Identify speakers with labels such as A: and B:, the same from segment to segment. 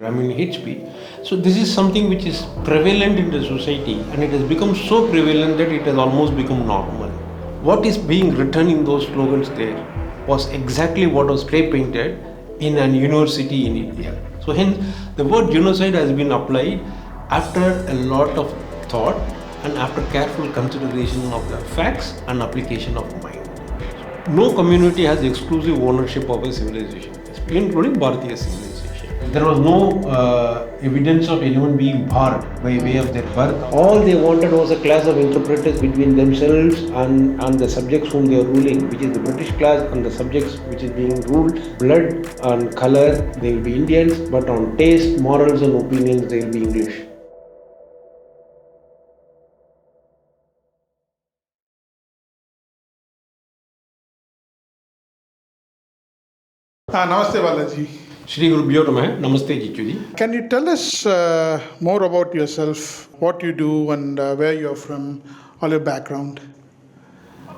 A: Brahmin HP. So this is something which is prevalent in the society, and it has become so prevalent that it has almost become normal. What is being written in those slogans there was exactly what was spray painted in an university in India. So hence the word genocide has been applied after a lot of thought and after careful consideration of the facts and application of mind. No community has exclusive ownership of a civilization, including Bharatiya civilization. There was no evidence of anyone being Bharat by way of their birth. All they wanted was a class of interpreters between themselves and the subjects whom they are ruling, which is the British class, and the subjects which is being ruled. Blood and color, they will be Indians, but on taste, morals and opinions, they will be English.
B: Namaste Balaji.
A: Shri Gurubhyo Namaha. Namaste Jichuji.
B: Can you tell us more about yourself, what you do and where you're from, all your background?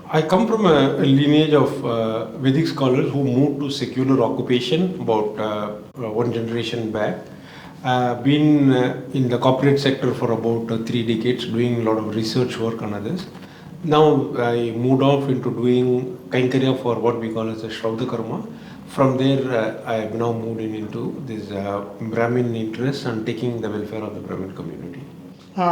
A: I come from a lineage of Vedic scholars who moved to secular occupation about one generation back. Been in the corporate sector for about 3 decades, doing a lot of research work on others. Now I moved off into doing Kainkarya for what we call as a Shraudha Karma. From there, I have now moved into this Brahmin interest and taking the welfare of the Brahmin community.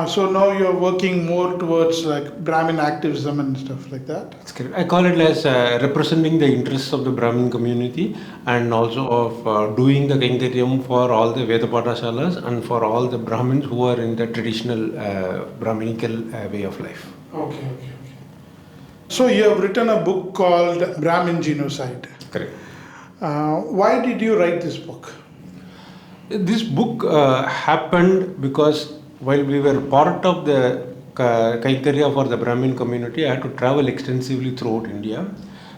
B: So now you're working more towards like Brahmin activism and stuff like that?
A: That's correct. I call it as representing the interests of the Brahmin community and also of doing the Kainkaryam for all the Veda Pathashalas and for all the Brahmins who are in the traditional Brahminical way of life.
B: Okay. So you have written a book called Brahmin Genocide.
A: Correct.
B: Why did you write this book?
A: This book happened because while we were part of the Kaikarya for the Brahmin community, I had to travel extensively throughout India.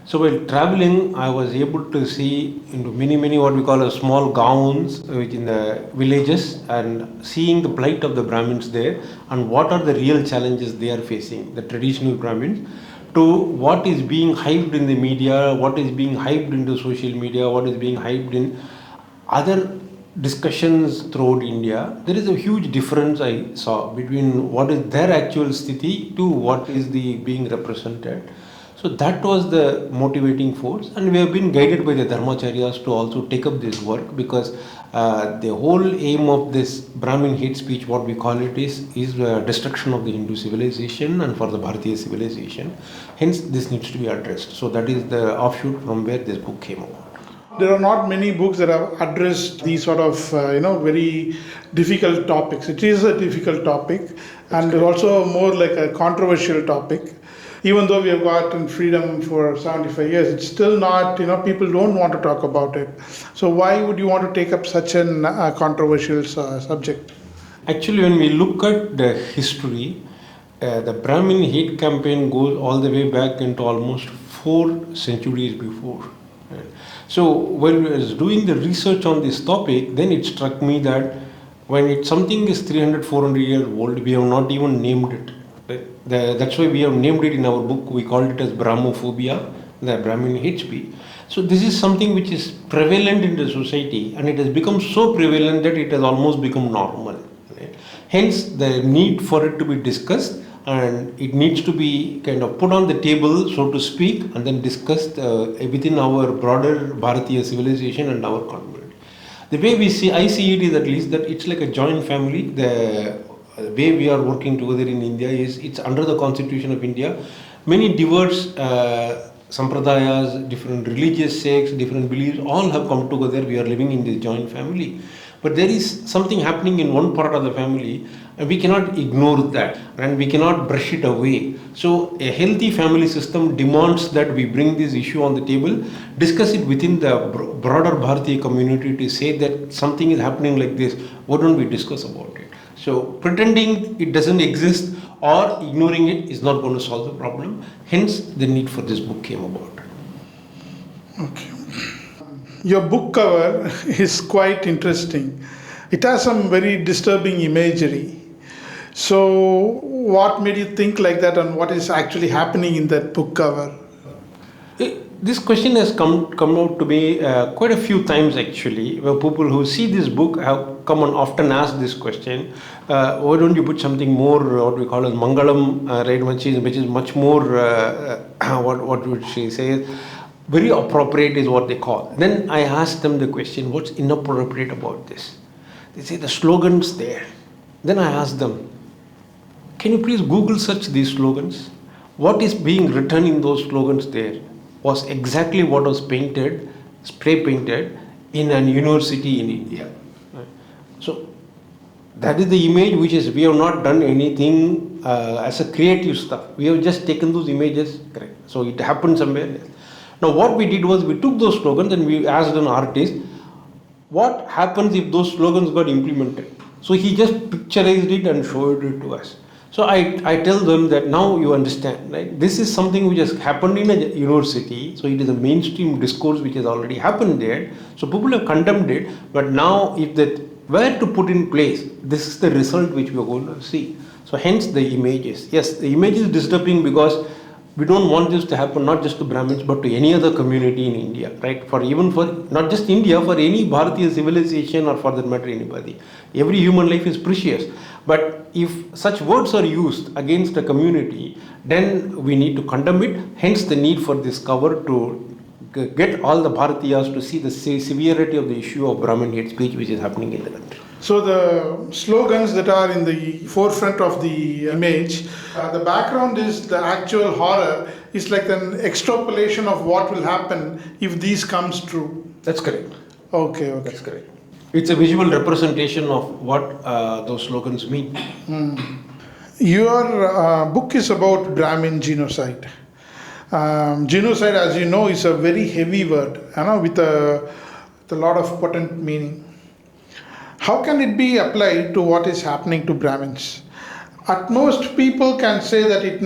A: So while traveling, I was able to see into many what we call as small gowns which in the villages, and seeing the plight of the Brahmins there and what are the real challenges they are facing, the traditional Brahmins, to what is being hyped in the media, what is being hyped into social media, what is being hyped in other discussions throughout India. There is a huge difference I saw between what is their actual sthiti to what is the being represented. So that was the motivating force, and we have been guided by the Dharmacharyas to also take up this work, because the whole aim of this Brahmin hate speech, what we call it, is destruction of the Hindu civilization and for the Bharatiya civilization. Hence this needs to be addressed. So that is the offshoot from where this book came about.
B: There are not many books that have addressed these sort of very difficult topics. It is a difficult topic, and also more like a controversial topic. Even though we have gotten freedom for 75 years, it's still not, people don't want to talk about it. So why would you want to take up such a controversial subject?
A: Actually, when we look at the history, the Brahmin hate campaign goes all the way back into almost 4 centuries before. So when I was doing the research on this topic, then it struck me that when something is 300-400 years old, we have not even named it. That's why we have named it in our book. We called it as Brahmophobia, the Brahmin HP. So this is something which is prevalent in the society, and it has become so prevalent that it has almost become normal. Right? Hence the need for it to be discussed, and it needs to be kind of put on the table, so to speak, and then discussed within our broader Bharatiya civilization and our community. The way I see it is at least that it's like a joint family. The way we are working together in India is it's under the Constitution of India. Many diverse sampradayas, different religious sects, different beliefs, all have come together. We are living in this joint family. But there is something happening in one part of the family, and we cannot ignore that, and we cannot brush it away. So a healthy family system demands that we bring this issue on the table, discuss it within the broader Bharatiya community to say that something is happening like this. Why don't we discuss about it? So pretending it doesn't exist or ignoring it is not going to solve the problem. Hence the need for this book came about.
B: Okay. Your book cover is quite interesting. It has some very disturbing imagery. So what made you think like that, and what is actually happening in that book cover?
A: This question has come out to me quite a few times actually, where people who see this book have come and often ask this question. Why don't you put something more, what we call as Mangalam, right, which is much more, what would she say, very appropriate is what they call. Then I asked them the question, what's inappropriate about this? They say the slogan's there. Then I asked them, can you please Google search these slogans? What is being written in those slogans there was exactly what was painted, spray painted in an university in India. Right? So that is the image which is, we have not done anything as a creative stuff. We have just taken those images, correct. So it happened somewhere else. Now what we did was we took those slogans and we asked an artist, what happens if those slogans got implemented? So he just picturized it and showed it to us. So I tell them that now you understand, right? This is something which has happened in a university, so it is a mainstream discourse which has already happened there. So people have condemned it, but now if that were to put in place, this is the result which we are going to see. So hence the images. Yes, the image is disturbing because we don't want this to happen not just to Brahmins but to any other community in India, right? For not just India, for any Bharatiya civilization or for that matter anybody. Every human life is precious. But if such words are used against a community, then we need to condemn it. Hence the need for this cover to get all the Bharatiyas to see the severity of the issue of Brahmin hate speech which is happening in the country.
B: So the slogans that are in the forefront of the image, the background is the actual horror is like an extrapolation of what will happen if these comes true.
A: That's correct.
B: Okay.
A: That's correct. It's a visual representation of what those slogans mean.
B: Your book is about Brahmin genocide. Genocide, as you know, is a very heavy word, with a lot of potent meaning. How can it be applied to what is happening to Brahmins? At most, people can say that it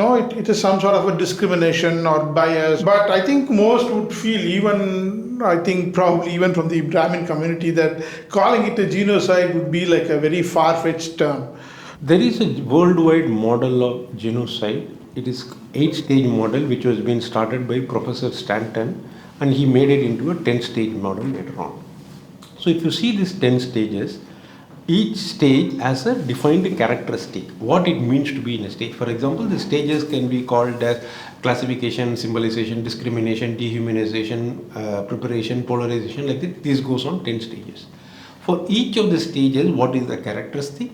B: is some sort of a discrimination or bias, but I think most would feel, probably even from the Brahmin community, that calling it a genocide would be like a very far-fetched term.
A: There is a worldwide model of genocide. It is 8-stage model which was being started by Professor Stanton, and he made it into a 10-stage model later on. So if you see these 10 stages, each stage has a defined characteristic, what it means to be in a stage. For example, the stages can be called as classification, symbolization, discrimination, dehumanization, preparation, polarization, like that. This goes on 10 stages. For each of the stages, what is the characteristic?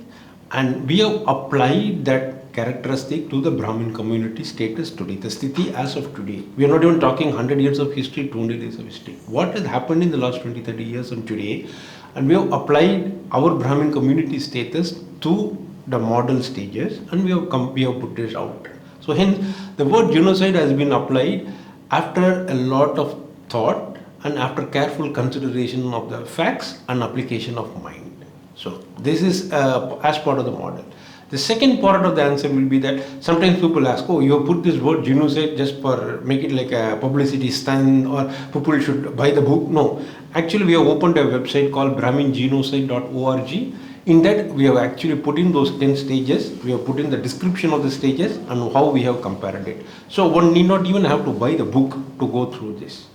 A: And we have applied that characteristic to the Brahmin community status today, the sthiti as of today. We are not even talking 100 years of history, 200 years of history. What has happened in the last 20, 30 years and today, and we have applied our Brahmin community status to the model stages, and we have put this out. So hence, the word genocide has been applied after a lot of thought and after careful consideration of the facts and application of mind. So this is as part of the model. The second part of the answer will be that sometimes people ask, oh, you have put this word genocide just for make it like a publicity stunt or people should buy the book. No, actually we have opened a website called BrahminGenocide.org. In that we have actually put in those 10 stages, we have put in the description of the stages and how we have compared it. So one need not even have to buy the book to go through this.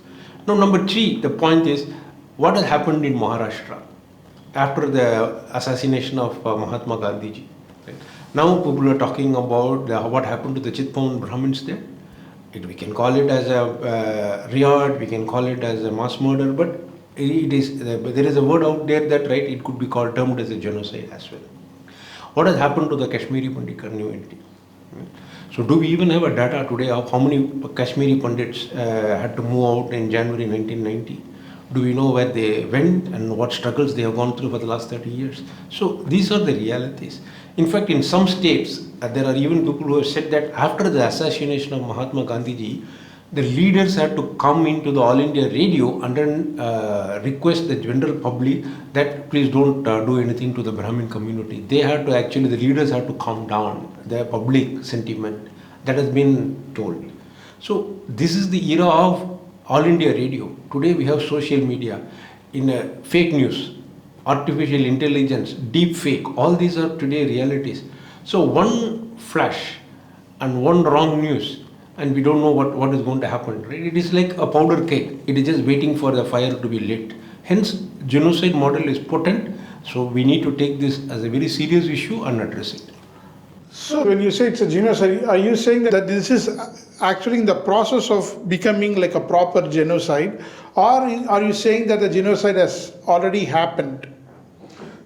A: Now number 3, the point is what has happened in Maharashtra after the assassination of Mahatma Gandhiji. Right? Now people are talking about what happened to the Chitpavan Brahmins there. We can call it as a riot, we can call it as a mass murder, but there is a word out there that it could be termed as a genocide as well. What has happened to the Kashmiri Pandit community? Right? So do we even have a data today of how many Kashmiri Pandits had to move out in January 1990? Do we know where they went and what struggles they have gone through for the last 30 years? So these are the realities. In fact, in some states, there are even people who have said that after the assassination of Mahatma Gandhiji, the leaders had to come into the All India radio and then request the general public that please don't do anything to the Brahmin community. They had to actually, the leaders had to calm down their public sentiment. That has been told. So this is the era of All India radio. Today we have social media, fake news, artificial intelligence, deep fake. All these are today realities. So one flash and one wrong news and we don't know what is going to happen. Right? It is like a powder keg. It is just waiting for the fire to be lit. Hence, genocide model is potent. So we need to take this as a very serious issue and address it.
B: So when you say it's a genocide, are you saying that this is actually in the process of becoming like a proper genocide, or are you saying that the genocide has already happened?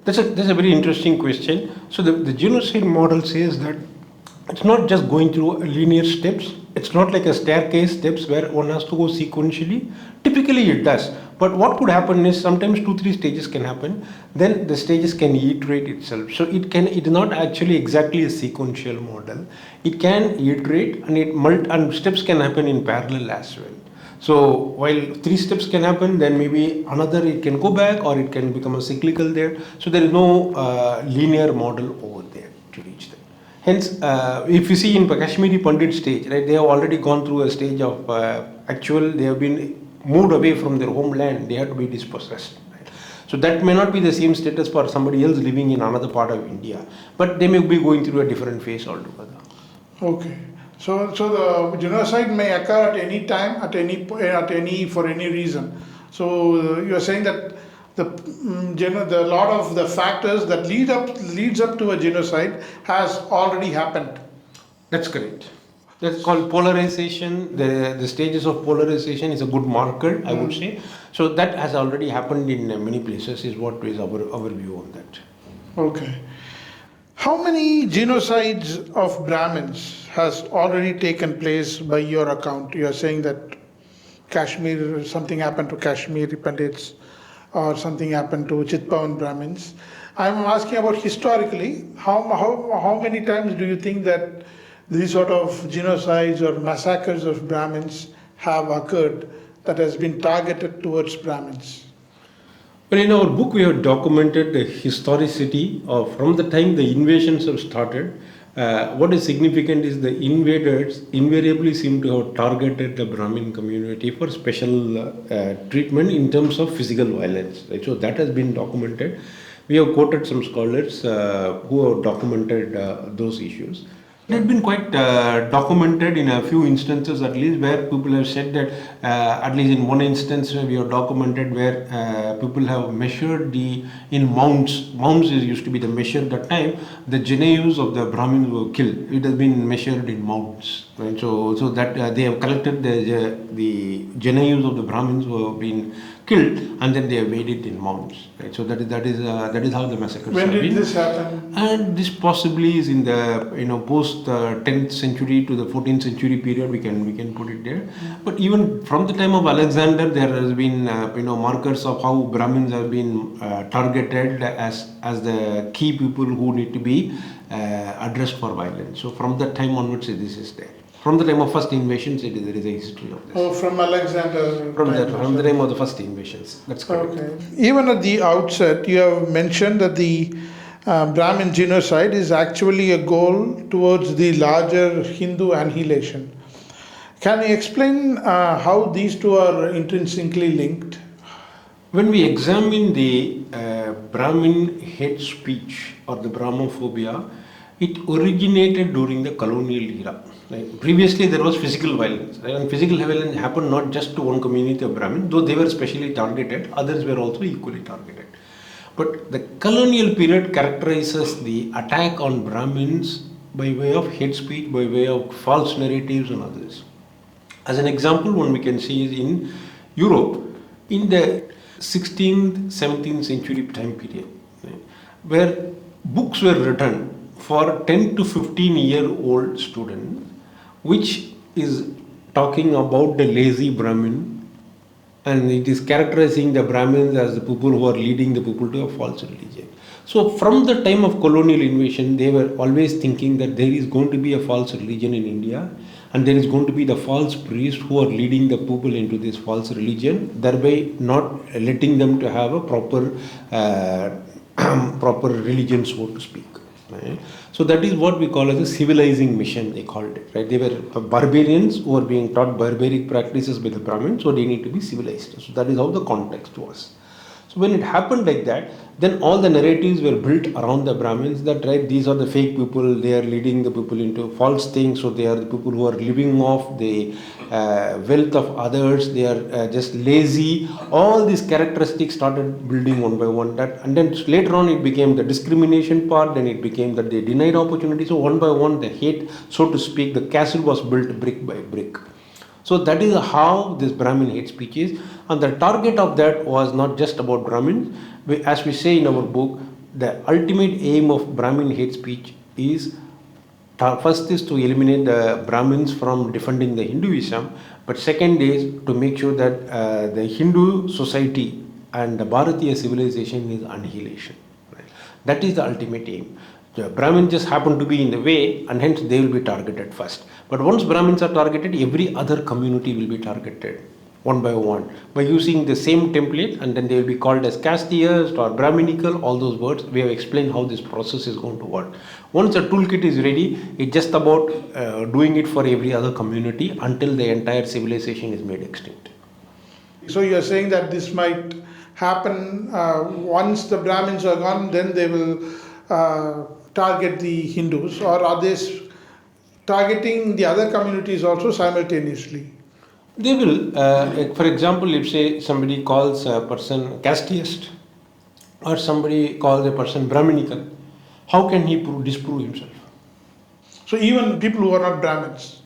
A: That's a very interesting question. So the genocide model says that it's not just going through linear steps. It's not like a staircase steps where one has to go sequentially. Typically it does. But what could happen is sometimes 2-3 stages can happen. Then the stages can iterate itself. So it is not actually exactly a sequential model. It can iterate and steps can happen in parallel as well. So while 3 steps can happen, then maybe another it can go back or it can become a cyclical there. So there is no linear model over there to reach that. Hence, if you see in Kashmiri Pandit stage, right, they have already gone through a stage of they have been moved away from their homeland, they have to be dispossessed. Right? So that may not be the same status for somebody else living in another part of India, but they may be going through a different phase altogether.
B: Okay. So the genocide may occur at any time, for any reason. So you are saying that the lot of the factors that leads up to a genocide has already happened.
A: That's correct. That's called polarization. The stages of polarization is a good marker, I would say. So that has already happened in many places, is what is our view on that.
B: Okay. How many genocides of Brahmins has already taken place by your account? You are saying that Kashmir, something happened to Kashmiri Pandits or something happened to Chitpavan Brahmins. I'm asking about historically, how many times do you think that these sort of genocides or massacres of Brahmins have occurred that has been targeted towards Brahmins?
A: Well, in our book, we have documented the historicity of from the time the invasions have started. What is significant is the invaders invariably seem to have targeted the Brahmin community for special treatment in terms of physical violence. Right? So that has been documented. We have quoted some scholars who have documented those issues. It has been quite documented in a few instances, at least, where people have said that, at least in one instance, we have documented where people have measured in mounds. Mounds used to be the measure at that time. The Jainus of the Brahmins were killed. It has been measured in mounds. Right? So that they have collected the Jainus of the Brahmins who have been killed, and then they have weighed it in mounds. Right? So that is how the massacres
B: When
A: have
B: did
A: been.
B: this happen?
A: And this possibly is in the post 10th century to the 14th century period. We can put it there. But even from the time of Alexander, there has been markers of how Brahmins have been targeted as the key people who need to be addressed for violence. So from that time onwards, this is there. From the time of first invasions, there is a history of this.
B: Oh, from Alexander.
A: From the time of the first invasions. That's correct.
B: Okay. Even at the outset, you have mentioned that the Brahmin genocide is actually a goal towards the larger Hindu annihilation. Can you explain how these two are intrinsically linked?
A: When we examine the Brahmin hate speech or the Brahmophobia, it originated during the colonial era. Right? Previously, there was physical violence, right? And physical violence happened not just to one community of Brahmin, though they were specially targeted, others were also equally targeted. But the colonial period characterizes the attack on Brahmins by way of hate speech, by way of false narratives and others. As an example, one we can see is in Europe, in the 16th, 17th century time period, right, where books were written for 10 to 15-year-old students, which is talking about the lazy Brahmin, and it is characterizing the Brahmins as the people who are leading the people to a false religion. So from the time of colonial invasion, they were always thinking that there is going to be a false religion in India, and there is going to be the false priests who are leading the people into this false religion, thereby not letting them to have a proper religion, so to speak. Right? So that is what we call as a civilizing mission, they called it. Right? They were barbarians who were being taught barbaric practices by the Brahmins, so they need to be civilized. So that is how the context was. So when it happened like that, then all the narratives were built around the Brahmins that, right, these are the fake people, they are leading the people into false things, so they are the people who are living off the wealth of others, they are just lazy. All these characteristics started building one by one. That, and then later on it became the discrimination part, then it became that they denied opportunity. So one by one, the hate, so to speak, the castle was built brick by brick. So that is how this Brahmin hate speech is. And the target of that was not just about Brahmins. As we say in our book, the ultimate aim of Brahmin hate speech is, first is to eliminate the Brahmins from defending the Hinduism, but second is to make sure that the Hindu society and the Bharatiya civilization is annihilation. Right? That is the ultimate aim. The Brahmins just happen to be in the way, and hence they will be targeted first. But once Brahmins are targeted, every other community will be targeted one by one by using the same template, and then they will be called as casteist or Brahminical, all those words. We have explained how this process is going to work. Once the toolkit is ready, it's just about doing it for every other community until the entire civilization is made extinct.
B: So you are saying that this might happen once the Brahmins are gone, then they will target the Hindus, or are they targeting the other communities also simultaneously?
A: They will, for example, if say somebody calls a person casteist or somebody calls a person Brahminical, how can he disprove himself?
B: So even people who are not Brahmins?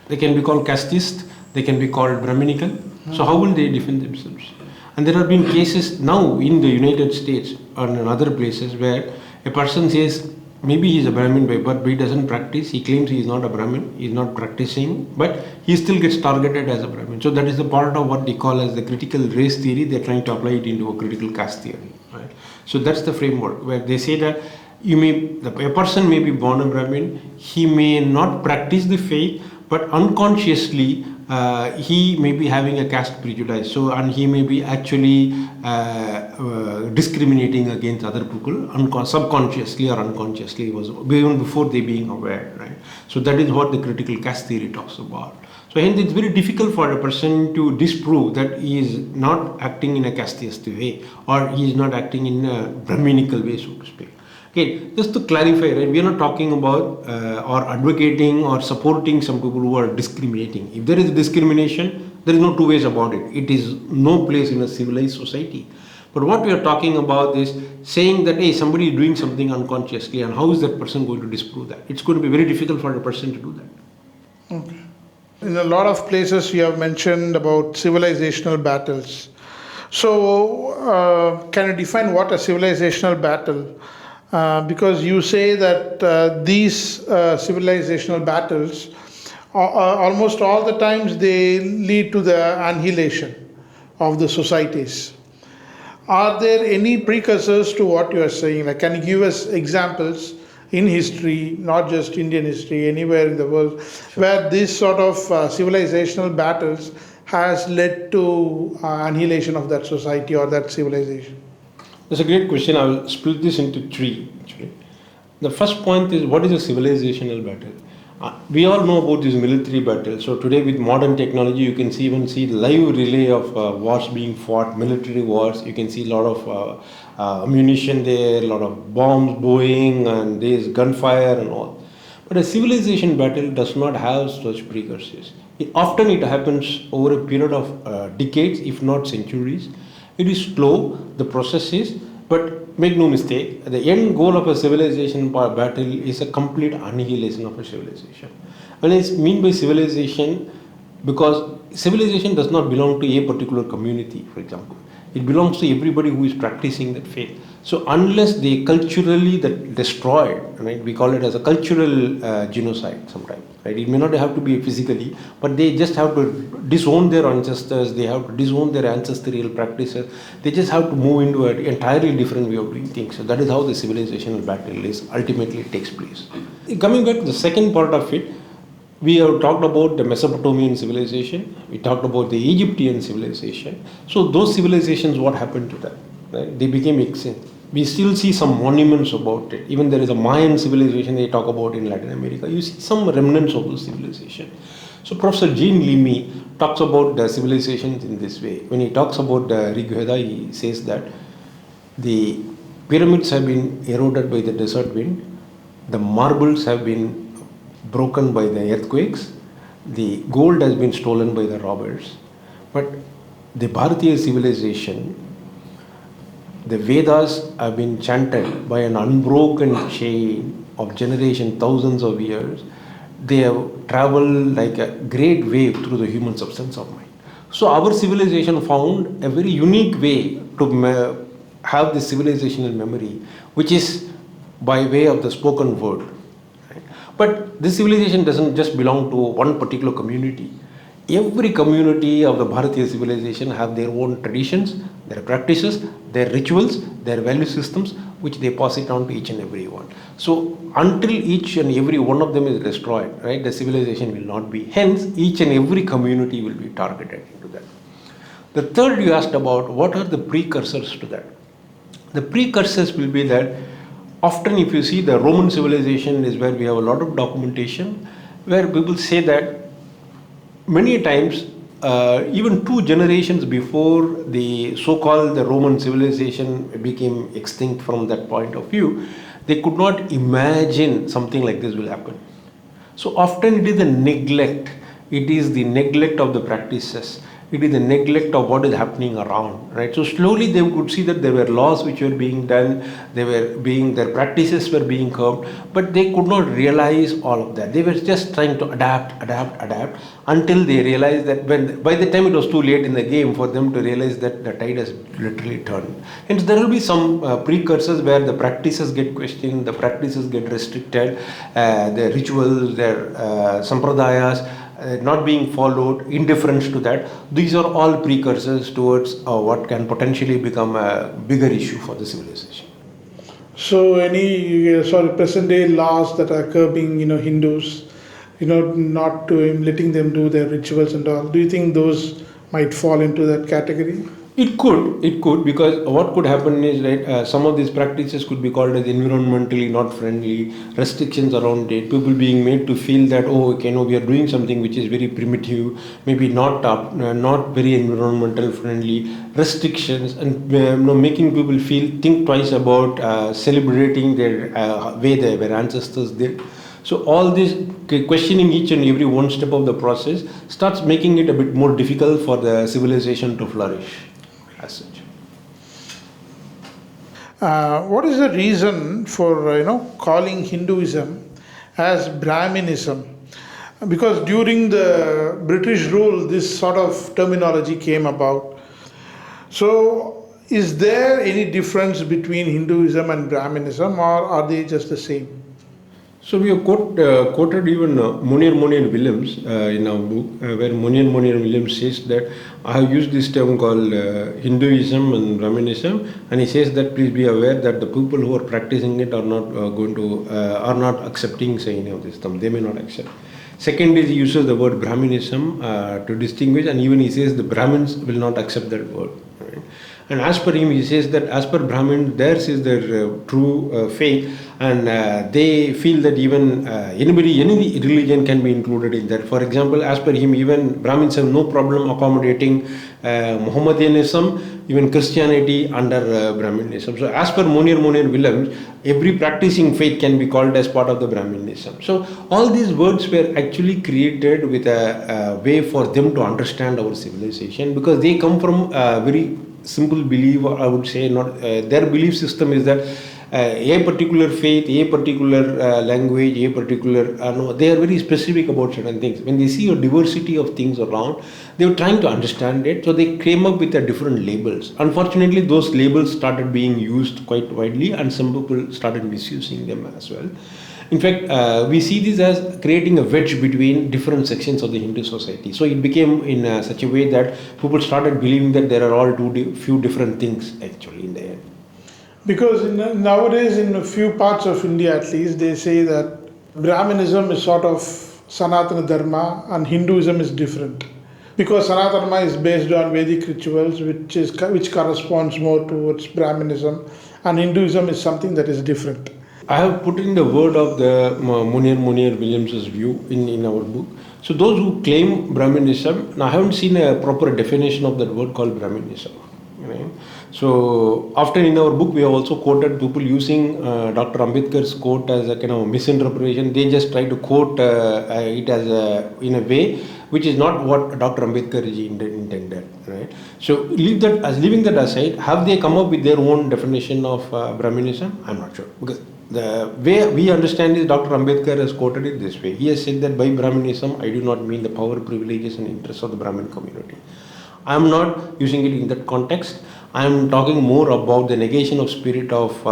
A: They can be called casteist, they can be called Brahminical. So how will they defend themselves? And there have been cases now in the United States or in other places where a person says, maybe he is a Brahmin by birth, but he doesn't practice. He claims he is not a Brahmin, he is not practicing, but he still gets targeted as a Brahmin. So that is the part of what they call as the critical race theory. They are trying to apply it into a critical caste theory. Right? So that's the framework where they say that a person may be born a Brahmin, he may not practice the faith, but unconsciously he may be having a caste prejudice. So, and he may be actually discriminating against other people subconsciously or unconsciously, even before they being aware. Right? So that is what the critical caste theory talks about. So hence it's very difficult for a person to disprove that he is not acting in a casteist way or he is not acting in a Brahminical way, so to speak. Okay, just to clarify, right, we are not talking about or advocating or supporting some people who are discriminating. If there is discrimination, there is no two ways about it. It is no place in a civilized society. But what we are talking about is saying that, hey, somebody is doing something unconsciously, and how is that person going to disprove that? It's going to be very difficult for a person to do that.
B: Okay. In a lot of places you have mentioned about civilizational battles. So can you define what a civilizational battle? Because you say that these civilizational battles, almost all the times they lead to the annihilation of the societies. Are there any precursors to what you are saying? Like, can you give us examples in history, not just Indian history, anywhere in the world, where this sort of civilizational battles has led to annihilation of that society or that civilization?
A: That's a great question. I will split this into three, actually. The first point is, what is a civilizational battle? We all know about these military battles. So today with modern technology, you can even see the live relay of wars being fought, military wars. You can see a lot of ammunition there, a lot of bombs blowing, and there's gunfire and all. But a civilization battle does not have such precursors. Often it happens over a period of decades, if not centuries. It is slow, the process is, but make no mistake, the end goal of a civilization battle is a complete annihilation of a civilization. And I mean by civilization, because civilization does not belong to a particular community, for example. It belongs to everybody who is practicing that faith. So unless they culturally destroyed, right, we call it as a cultural genocide sometimes. Right? It may not have to be physically, but they just have to disown their ancestors, they have to disown their ancestral practices, they just have to move into an entirely different way of doing things. So that is how the civilizational battle is ultimately takes place. Coming back to the second part of it, we have talked about the Mesopotamian civilization, we talked about the Egyptian civilization. So those civilizations, what happened to them? Right? They became extinct. We still see some monuments about it. Even there is a Mayan civilization they talk about in Latin America. You see some remnants of those civilizations. So Professor Jean Leamy talks about the civilizations in this way. When he talks about the Rig Veda, he says that The pyramids have been eroded by the desert wind. The marbles have been broken by the earthquakes. The gold has been stolen by the robbers. But the Bharatiya civilization, the Vedas have been chanted by an unbroken chain of generation, thousands of years. They have traveled like a great wave through the human substance of mind. So our civilization found a very unique way to have this civilizational memory, which is by way of the spoken word. Right? But this civilization doesn't just belong to one particular community. Every community of the Bharatiya civilization have their own traditions, their practices, their rituals, their value systems, which they pass it on to each and every one. So until each and every one of them is destroyed, right, the civilization will not be. Hence, each and every community will be targeted into that. The third you asked about, what are the precursors to that? The precursors will be that often if you see the Roman civilization is where we have a lot of documentation, where people say that many times, even 2 generations before the so-called the Roman civilization became extinct from that point of view, they could not imagine something like this will happen. So often it is the neglect. It is the neglect of the practices. It is the neglect of what is happening around, right? So slowly they could see that there were laws which were being done, their practices were being curbed, but they could not realize all of that. They were just trying to adapt until they realized that by the time it was too late in the game for them to realize that the tide has literally turned. Hence there will be some precursors where the practices get questioned, the practices get restricted, their rituals, their sampradayas, not being followed, indifference to that. These are all precursors towards what can potentially become a bigger issue for the civilization.
B: So any present day laws that are curbing Hindus, not to letting them do their rituals and all, do you think those might fall into that category?
A: It could, because what could happen is, right, some of these practices could be called as environmentally not friendly, restrictions around it, people being made to feel that, we are doing something which is very primitive, maybe not very environmental friendly, restrictions, and making people think twice about celebrating their way their ancestors did. So all this questioning each and every one step of the process starts making it a bit more difficult for the civilization to flourish as such.
B: What is the reason for calling Hinduism as Brahminism? Because during the British rule, this sort of terminology came about. So, is there any difference between Hinduism and Brahminism, or are they just the same?
A: So we have quoted even Munir Williams in our book, where Munir Williams says that I have used this term called Hinduism and Brahminism, and he says that please be aware that the people who are practicing it are not accepting any of this term. They may not accept. Second is he uses the word Brahminism to distinguish, and even he says the Brahmins will not accept that word. Right? And as per him, he says that as per Brahmin, theirs is their true faith, and they feel that even any religion can be included in that. For example, as per him, even Brahmins have no problem accommodating Mohammedanism, even Christianity under Brahminism. So as per Munir Williams, every practicing faith can be called as part of the Brahminism. So all these words were actually created with a way for them to understand our civilization, because they come from a very simple belief, or I would say not. Their belief system is that a particular faith, a particular language, a particular they are very specific about certain things. When they see a diversity of things around, they were trying to understand it, so they came up with different labels. Unfortunately, those labels started being used quite widely, and some people started misusing them as well. In fact, we see this as creating a wedge between different sections of the Hindu society. So it became in such a way that people started believing that there are all few different things actually in the end.
B: Because nowadays, in a few parts of India at least, they say that Brahminism is sort of Sanatana Dharma and Hinduism is different. Because Sanatana Dharma is based on Vedic rituals, which corresponds more towards Brahminism, and Hinduism is something that is different.
A: I have put in the word of the Munir Williams' view in our book. So those who claim Brahminism, now I haven't seen a proper definition of that word called Brahminism. Right? So often in our book we have also quoted people using Dr. Ambedkar's quote as a kind of misinterpretation. They just try to quote it as in a way which is not what Dr. Ambedkar is intended. Right? So leaving that aside, have they come up with their own definition of Brahminism? I'm not sure, because the way we understand is Dr. Ambedkar has quoted it this way. He has said that by Brahminism I do not mean the power, privileges and interests of the Brahmin community. I am not using it in that context. I am talking more about the negation of spirit of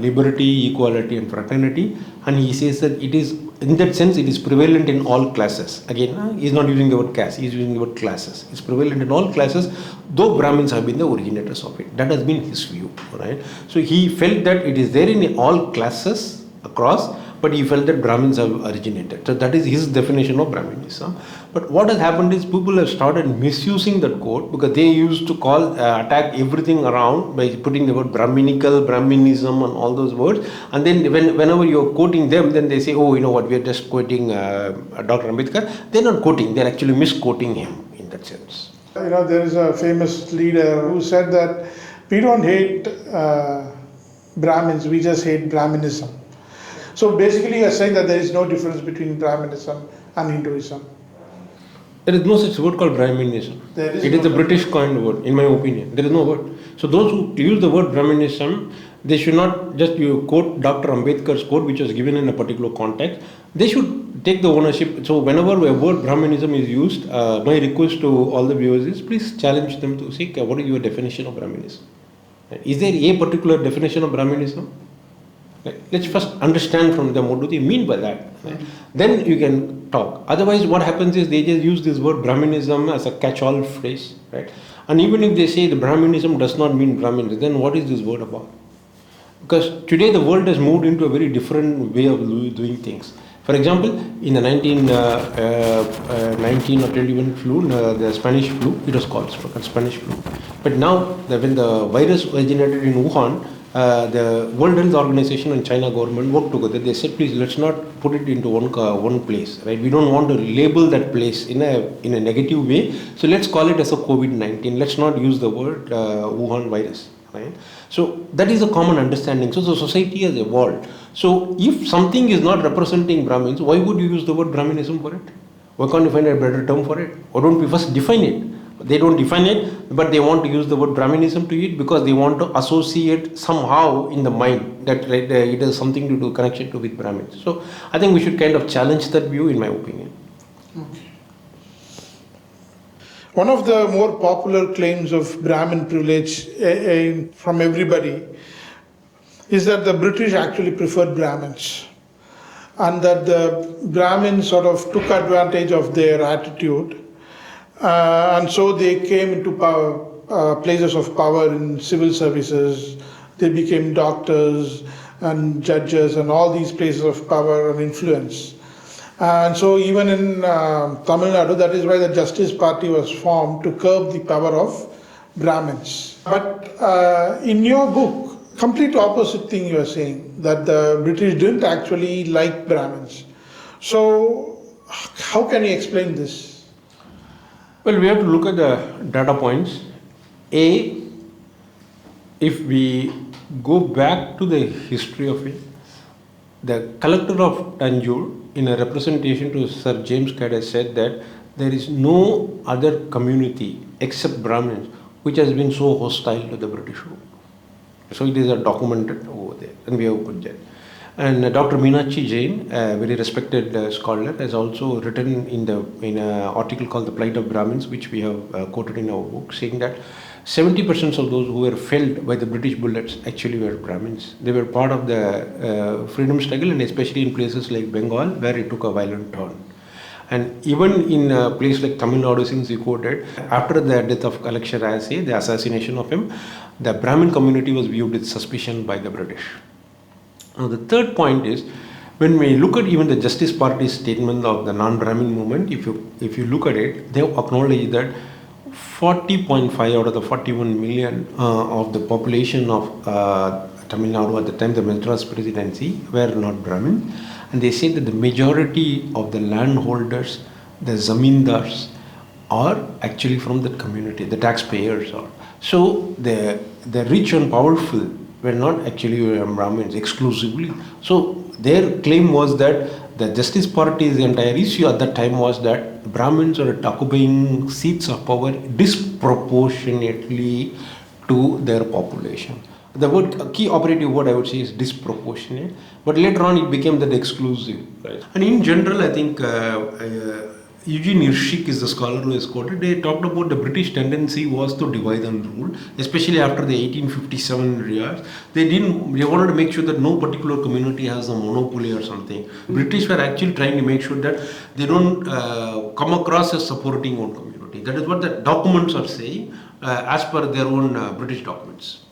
A: liberty, equality and fraternity, and he says that it is, in that sense, it is prevalent in all classes. Again, he is not using the word caste, he is using the word classes. It's prevalent in all classes, though Brahmins have been the originators of it. That has been his view, right? So he felt that it is there in all classes across, but he felt that Brahmins have originated. So that is his definition of Brahminism. But what has happened is people have started misusing that quote, because they used to attack everything around by putting the word Brahminical, Brahminism and all those words. And then whenever you're quoting them, then they say, oh, you know what, we're just quoting Dr. Ambedkar. They're not quoting, they're actually misquoting him in that sense.
B: There is a famous leader who said that we don't hate Brahmins, we just hate Brahminism. So basically, you're saying that there is no difference between Brahminism and Hinduism.
A: There is no such word called Brahminism. It is a British coined word, in my opinion. There is no word. So those who use the word Brahminism, they should not just quote Dr. Ambedkar's quote, which was given in a particular context. They should take the ownership. So whenever a word Brahminism is used, my request to all the viewers is please challenge them to say, what is your definition of Brahminism? Is there a particular definition of Brahminism? Let's first understand from them what do they mean by that. Right? Then you can talk. Otherwise, what happens is they just use this word Brahminism as a catch-all phrase. Right? And even if they say the Brahminism does not mean Brahminism, then what is this word about? Because today the world has moved into a very different way of doing things. For example, in the 19 or 21 flu, the Spanish flu, it was called Spanish flu. But now, when the virus originated in Wuhan, the World Health Organization and China government worked together. They said, please, let's not put it into one place. Right? We don't want to label that place in a negative way. So let's call it as a COVID-19. Let's not use the word Wuhan virus. Right? So that is a common understanding. So the society has evolved. So if something is not representing Brahmins, why would you use the word Brahminism for it? Why can't you find a better term for it? Why don't we first define it? They don't define it, but they want to use the word Brahminism to it because they want to associate somehow in the mind that it has something to do connection to with Brahmins. So I think we should kind of challenge that view, in my opinion.
B: Okay. One of the more popular claims of Brahmin privilege from everybody is that the British actually preferred Brahmins, and that the Brahmins sort of took advantage of their attitude. And so they came into places of power in civil services. They became doctors and judges and all these places of power and influence. And so even in Tamil Nadu, that is why the Justice Party was formed, to curb the power of Brahmins. But in your book, complete opposite thing you are saying, that the British didn't actually like Brahmins. So how can you explain this?
A: Well, we have to look at the data points. A, if we go back to the history of it, the collector of Tanjore, in a representation to Sir James Caird, has said that there is no other community except Brahmins which has been so hostile to the British rule. So it is documented over there, and we have put that. And Dr. Meenakshi Jain, a very respected scholar, has also written in an article called The Plight of Brahmins, which we have quoted in our book, saying that 70% of those who were felled by the British bullets actually were Brahmins. They were part of the freedom struggle, and especially in places like Bengal, where it took a violent turn. And even in a place like Tamil Nadu, since you quoted, after the death of Kalakshar Rayase, the assassination of him, the Brahmin community was viewed with suspicion by the British. Now, the third point is, when we look at even the Justice Party's statement of the non-Brahmin movement, if you look at it, they have acknowledged that 40.5 out of the 41 million of the population of Tamil Nadu at the time, the Madras presidency, were not Brahmin. And they say that the majority of the landholders, the zamindars, are actually from that community, the taxpayers are. So the rich and powerful were not actually Brahmins exclusively. So their claim was that the Justice Party's entire issue at that time was that Brahmins are occupying seats of power disproportionately to their population. The key operative word I would say is disproportionate, but later on it became that exclusive. Right? And in general, I think Eugene Irshik is the scholar who is quoted. They talked about the British tendency was to divide and rule, especially after the 1857 riots. They wanted to make sure that no particular community has a monopoly or something. British were actually trying to make sure that they don't come across as supporting one community. That is what the documents are saying, as per their own British documents.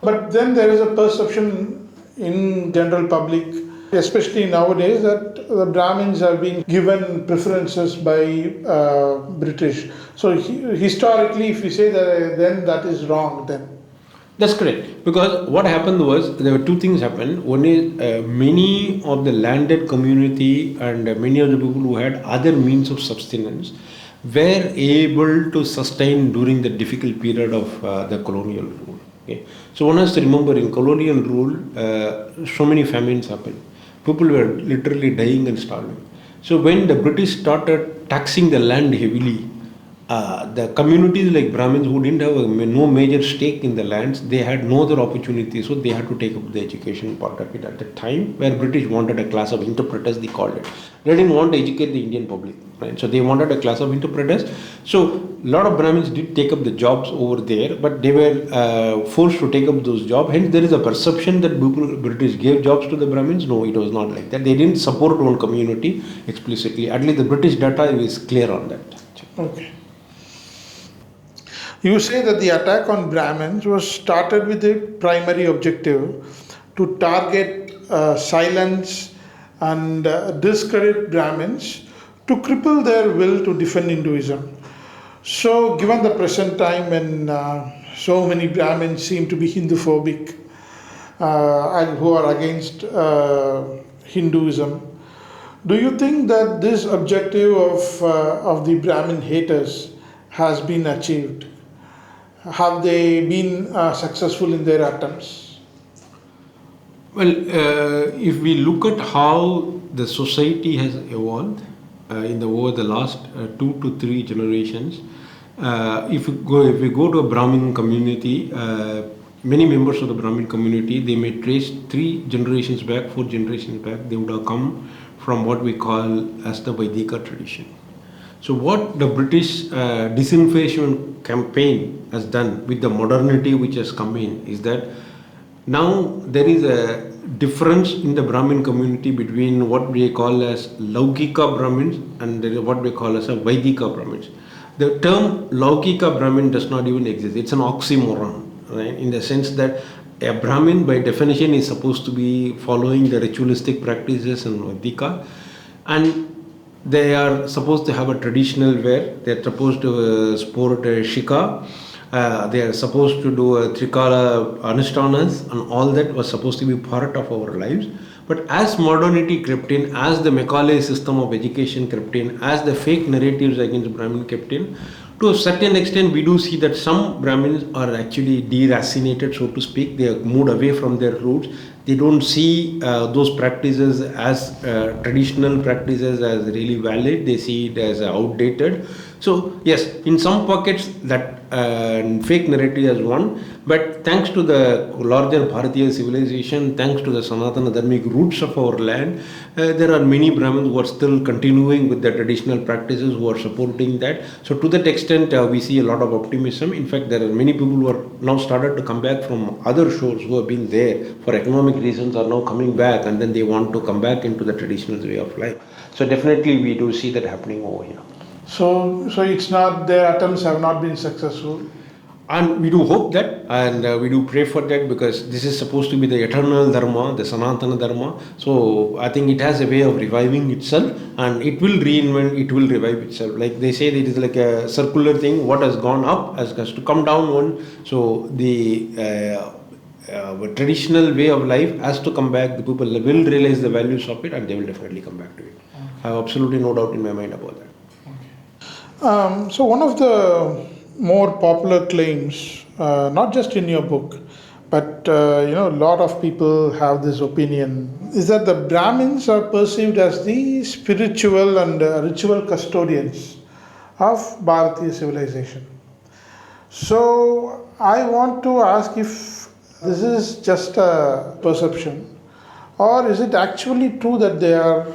B: But then there is a perception in general public, especially nowadays, that the Brahmins are being given preferences by British. So historically, if you say that, then that is wrong then.
A: That's correct. Because what happened was, there were two things happened. One is many of the landed community and many of the people who had other means of subsistence were able to sustain during the difficult period of the colonial rule. Okay. So one has to remember, in colonial rule, so many famines happened. People were literally dying and starving. So when the British started taxing the land heavily, the communities like Brahmins who didn't have no major stake in the lands, they had no other opportunity, so they had to take up the education part of it at the time, where British wanted a class of interpreters, they called it. They didn't want to educate the Indian public, right? So they wanted a class of interpreters. So a lot of Brahmins did take up the jobs over there, but they were forced to take up those jobs. Hence there is a perception that British gave jobs to the Brahmins. No, it was not like that. They didn't support one community explicitly. At least the British data is clear on that.
B: Okay. You say that the attack on Brahmins was started with the primary objective to target, silence and discredit Brahmins to cripple their will to defend Hinduism. So given the present time when so many Brahmins seem to be Hinduphobic and who are against Hinduism, do you think that this objective of the Brahmin haters has been achieved? Have they been successful in their attempts?
A: Well, if we look at how the society has evolved over the last 2 to 3 generations, if we go to a Brahmin community, many members of the Brahmin community, they may trace 3 generations back, 4 generations back, they would have come from what we call as the Vaidika tradition. So what the British disinformation campaign has done with the modernity which has come in is that now there is a difference in the Brahmin community between what we call as Laukika Brahmins and what we call as a Vaidika Brahmins. The term Laukika Brahmin does not even exist. It's an oxymoron, right? In the sense that a Brahmin by definition is supposed to be following the ritualistic practices in Vaidika, and they are supposed to have a traditional wear. They are supposed to sport a shika. They are supposed to do a trikala anushtanas, and all that was supposed to be part of our lives. But as modernity crept in, as the Macaulay system of education crept in, as the fake narratives against Brahmin crept in, to a certain extent we do see that some Brahmins are actually deracinated, so to speak. They have moved away from their roots. They don't see those practices as traditional practices as really valid. They see it as outdated. So yes, in some pockets that fake narrative has won, but thanks to the larger Bharatiya civilization, thanks to the Sanatana Dharmic roots of our land, there are many Brahmins who are still continuing with the traditional practices, who are supporting that. So to that extent, we see a lot of optimism. In fact, there are many people who are now started to come back from other shores who have been there for economic reasons, are now coming back, and then they want to come back into the traditional way of life. So definitely we do see that happening over here.
B: So it's not, their attempts have not been successful.
A: And we do hope that, and we do pray for that, because this is supposed to be the eternal Dharma, the Sanatana Dharma. So I think it has a way of reviving itself, and it will reinvent, it will revive itself. Like they say, it is like a circular thing. What has gone up has to come down one. So the traditional way of life has to come back. The people will realize the values of it, and they will definitely come back to it. I have absolutely no doubt in my mind about that.
B: So one of the more popular claims not just in your book, but a lot of people have this opinion, is that the Brahmins are perceived as the spiritual and ritual custodians of Bharatiya civilization. So I want to ask if this is just a perception, or is it actually true that they are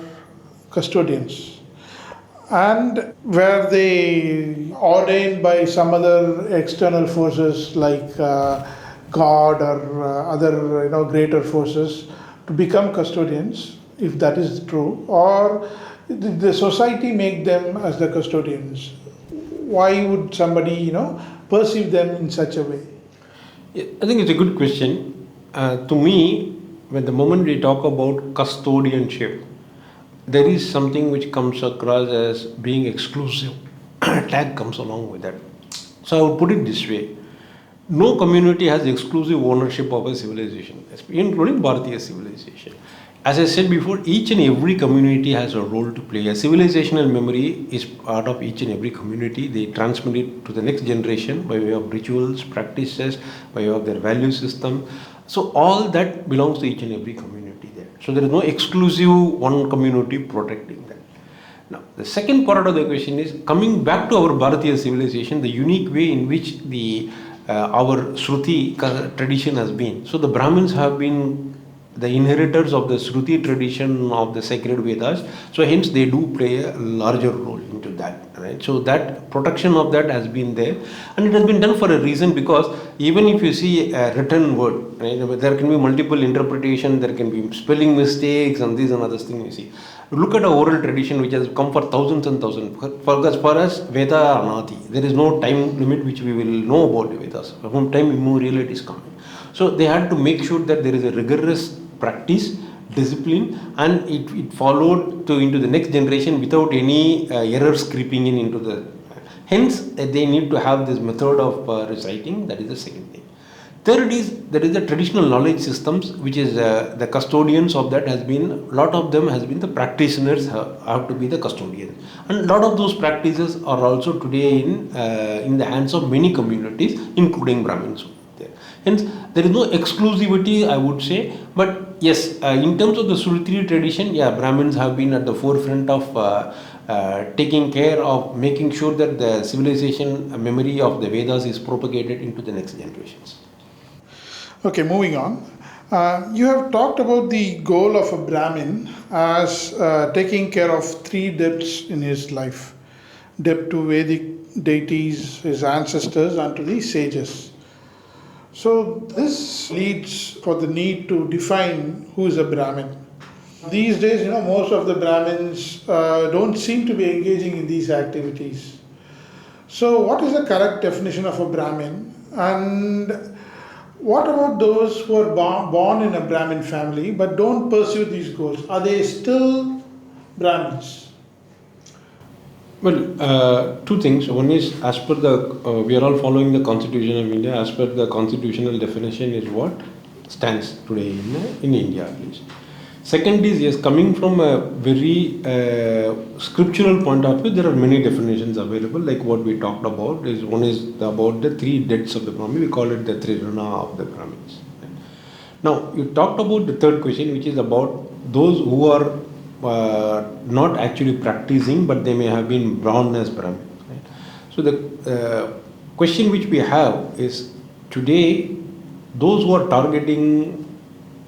B: custodians? And were they ordained by some other external forces like God or other greater forces to become custodians, if that is true, or did the society make them as the custodians? Why would somebody perceive them in such a way?
A: Yeah, I think it's a good question. To me, when the moment we talk about custodianship, there is something which comes across as being exclusive. Tag comes along with that. So I would put it this way. No community has exclusive ownership of a civilization, including Bharatiya civilization. As I said before, each and every community has a role to play. A civilizational memory is part of each and every community. They transmit it to the next generation by way of rituals, practices, by way of their value system. So all that belongs to each and every community there. So there is no exclusive one community protecting that. Now, the second part of the question is coming back to our Bharatiya civilization, the unique way in which our Shruti tradition has been. So the Brahmins have been the inheritors of the Shruti tradition of the sacred Vedas. So hence they do play a larger role into that. Right? So that protection of that has been there, and it has been done for a reason, because even if you see a written word, right, there can be multiple interpretation, there can be spelling mistakes and these and other things you see. Look at a oral tradition which has come for thousands and thousands. For us, Veda are Anati. There is no time limit which we will know about the Vedas. From time immemorial it is coming. So they had to make sure that there is a rigorous practice, discipline, and it followed into the next generation without any errors creeping into the. Hence, they need to have this method of reciting. That is the second thing. Third is there is the traditional knowledge systems, which is the custodians of that has been, a lot of them has been the practitioners have to be the custodians, and a lot of those practices are also today in the hands of many communities, including Brahmins. Hence, there is no exclusivity, I would say, but yes, in terms of the Shruti tradition, yeah, Brahmins have been at the forefront of taking care of making sure that the civilization memory of the Vedas is propagated into the next generations.
B: Okay, moving on. You have talked about the goal of a Brahmin as taking care of three debts in his life: debt to Vedic deities, his ancestors, and to the sages. So this leads for the need to define who is a Brahmin. These days, most of the Brahmins don't seem to be engaging in these activities. So what is the correct definition of a Brahmin? And what about those who are born in a Brahmin family but don't pursue these goals? Are they still Brahmins?
A: Well, two things. One is, as per we are all following the Constitution of India. As per the constitutional definition is what stands today in India at least. Second is, yes, coming from a very scriptural point of view, there are many definitions available, like what we talked about. One is about the three debts of the Brahmin. We call it the Trirana of the Brahmins. Now, you talked about the third question, which is about those who are not actually practicing, but they may have been born as Brahmins. Right? So the question which we have is, today, those who are targeting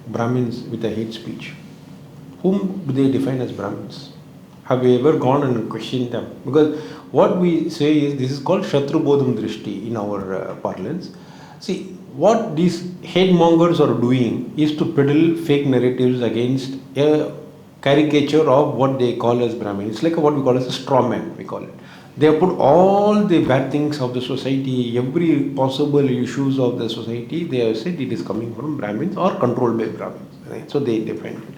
A: Brahmins with a hate speech, whom do they define as Brahmins? Have we ever gone and questioned them? Because what we say is, this is called Shatrubodham Drishti in our parlance. See, what these hate mongers are doing is to peddle fake narratives against a caricature of what they call as Brahmin. It's like what we call as a straw man, we call it. They have put all the bad things of the society, every possible issues of the society, they have said it is coming from Brahmins or controlled by Brahmins. Right? So they define it.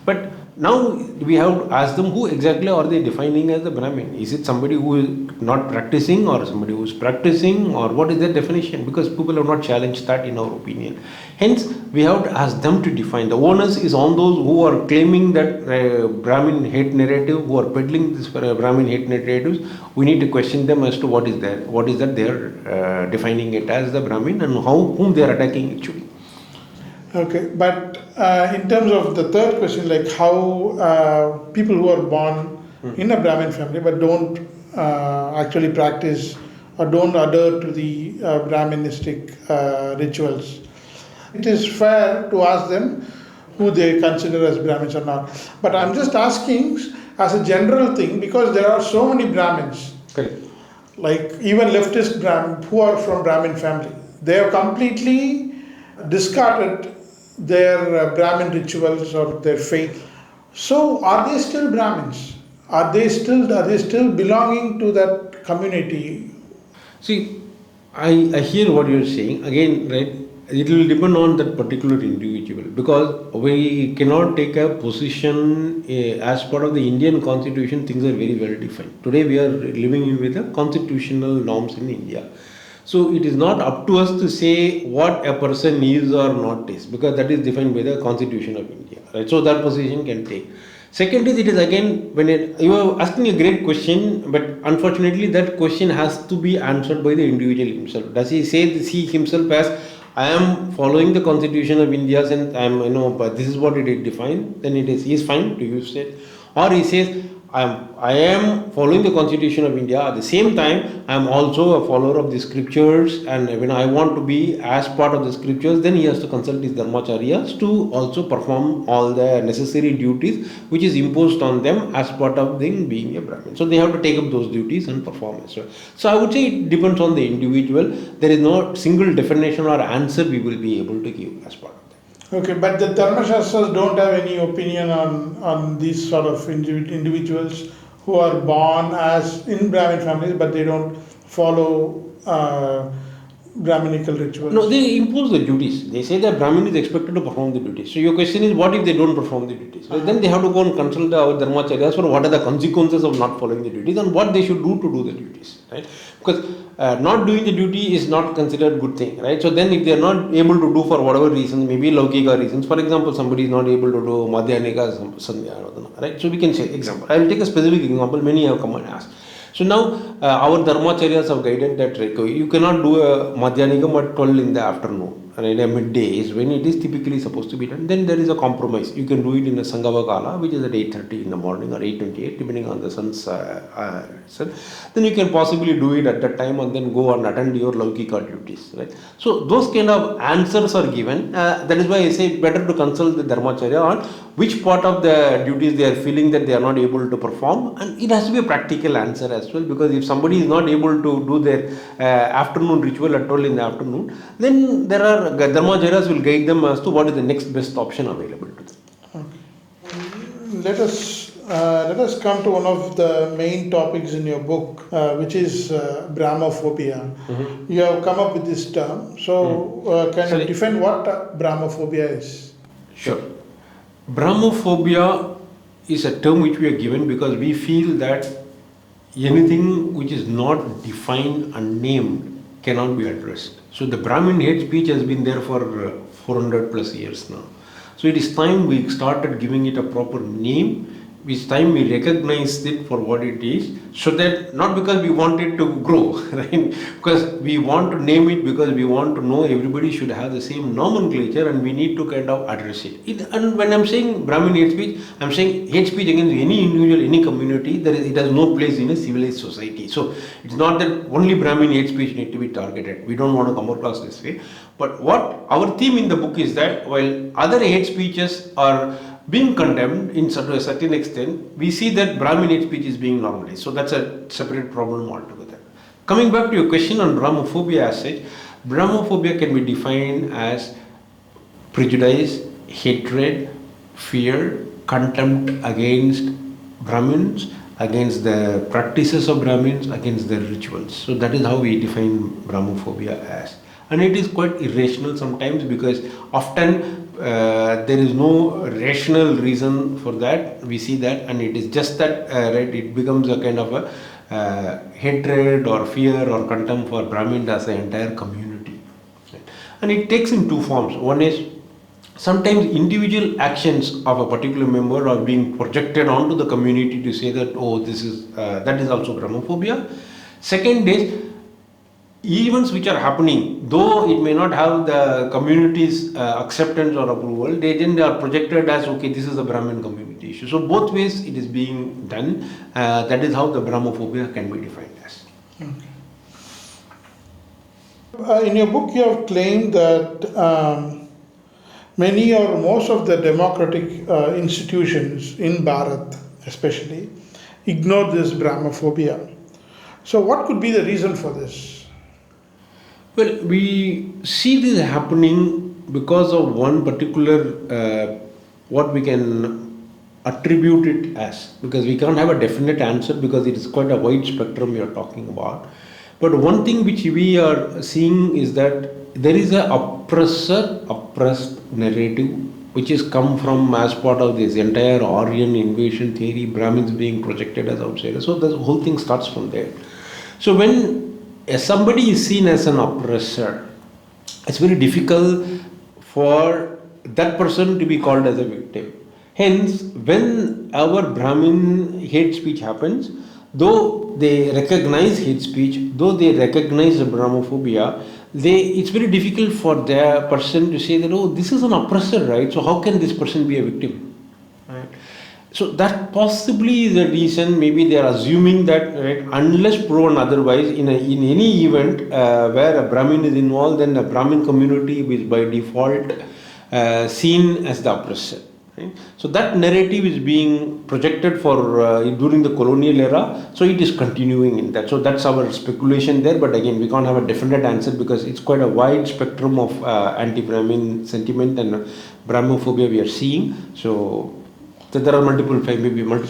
A: But now we have to ask them who exactly are they defining as the Brahmin? Is it somebody who is not practicing or somebody who is practicing, or what is their definition? Because people have not challenged that in our opinion. Hence, we have to ask them to define. The onus is on those who are claiming that Brahmin hate narrative, who are peddling this Brahmin hate narratives. We need to question them as to what is that they are defining it as the Brahmin, and whom they are attacking actually.
B: Okay, but in terms of the third question, like how people who are born in a Brahmin family but don't actually practice or don't adhere to the Brahministic rituals, it is fair to ask them who they consider as Brahmins or not. But I'm just asking as a general thing because there are so many Brahmins,
A: Correct.
B: like even leftist Brahmin who are from Brahmin family. They have completely discarded their Brahmin rituals or their faith. So are they still Brahmins? Are they still belonging to that community?
A: See, I hear what you're saying. Again, right, it will depend on that particular individual, because we cannot take a position as part of the Indian constitution. Things are very well defined. Today we are living with the constitutional norms in India. So it is not up to us to say what a person is or not is, because that is defined by the Constitution of India. Right? So that position can take. Second is, it is again, you are asking a great question, but unfortunately that question has to be answered by the individual himself. Does he see himself as, I am following the Constitution of India and I am, but this is what it is defined, then he is fine to use it. Or he says, I am following the Constitution of India. At the same time, I am also a follower of the scriptures, and when I want to be as part of the scriptures, then he has to consult his dharmacharyas to also perform all the necessary duties which is imposed on them as part of being a Brahmin. So they have to take up those duties and perform as well. So I would say it depends on the individual. There is no single definition or answer we will be able to give as part of that.
B: Okay, but the Dharma Shastras don't have any opinion on these sort of individuals who are born as in Brahmin families, but they don't follow Brahminical rituals.
A: No, they impose the duties. They say that Brahmin is expected to perform the duties. So your question is, what if they don't perform the duties? Well, then they have to go and consult our dharmacharyas for what are the consequences of not following the duties and what they should do to do the duties, right? Because not doing the duty is not considered good thing, right? So then if they are not able to do for whatever reasons, maybe laukika reasons, for example, somebody is not able to do madhyanika sandhya, right? So we can say, example, I will take a specific example, many have come and asked. So now our dharmacharyas have guided that you cannot do a madhyanikam at 12 in the afternoon, and in a midday is when it is typically supposed to be done. Then there is a compromise. You can do it in a Sangava Kala, which is at 8:30 in the morning or 8:28, depending on the sun's sun. Then you can possibly do it at that time and then go and attend your laukika duties, right? So those kind of answers are given. That is why I say better to consult the dharmacharya on which part of the duties they are feeling that they are not able to perform, and it has to be a practical answer as well, because if somebody is not able to do their afternoon ritual at all in the afternoon, then there are dharmacharyas will guide them as to what is the next best option available to them.
B: Okay. Let us come to one of the main topics in your book, which is Brahmophobia. Mm-hmm. You have come up with this term, so can you define what Brahmophobia is?
A: Sure. Brahmophobia is a term which we are given because we feel that anything which is not defined and named cannot be addressed. So the Brahmin hate speech has been there for 400 plus years now. So it is time we started giving it a proper name. It's time we recognized it for what it is, so that not because we want it to grow, right? Because we want to name it, because we want to know everybody should have the same nomenclature, and we need to kind of address it. And when I'm saying Brahmin hate speech, I'm saying hate speech against any individual, any community. It has no place in a civilized society. So it's not that only Brahmin hate speech need to be targeted. We don't want to come across this way. But what our theme in the book is that while other hate speeches are being condemned in to a certain extent, we see that Brahmin hate speech is being normalized. So that's a separate problem altogether. Coming back to your question on Brahmophobia as such, Brahmophobia can be defined as prejudice, hatred, fear, contempt against Brahmins, against the practices of Brahmins, against their rituals. So that is how we define Brahmophobia as. And it is quite irrational sometimes, because often there is no rational reason for that. We see that, and it is just that right, it becomes a kind of a hatred or fear or contempt for Brahmin as an entire community. Right? And it takes in two forms. One is sometimes individual actions of a particular member are being projected onto the community to say that, oh, this is that is also Brahmophobia. Second is events which are happening, though it may not have the community's acceptance or approval, they are projected as, okay, this is a Brahmin community issue. So both ways it is being done. That is how the Brahmophobia can be defined as.
B: Okay. In your book, you have claimed that many or most of the democratic institutions in Bharat, especially, ignore this Brahmophobia. So, what could be the reason for this?
A: Well, we see this happening because of one particular, what we can attribute it as, because we can't have a definite answer because it is quite a wide spectrum we are talking about. But one thing which we are seeing is that there is a oppressed narrative which has come from as part of this entire Aryan invasion theory, Brahmins being projected as outsiders. So the whole thing starts from there. So when somebody is seen as an oppressor, it's very difficult for that person to be called as a victim. Hence, when our Brahmin hate speech happens, though they recognize hate speech, though they recognize the Brahmophobia, it's very difficult for the person to say that, oh, this is an oppressor, right? So how can this person be a victim? Right? So that possibly is a reason. Maybe they are assuming that, right, unless proven otherwise, in any event where a Brahmin is involved, then the Brahmin community is by default seen as the oppressor. Right? So that narrative is being projected for during the colonial era. So it is continuing in that. So that's our speculation there. But again, we can't have a definite answer because it's quite a wide spectrum of anti-Brahmin sentiment and Brahmophobia we are seeing. So there are multiple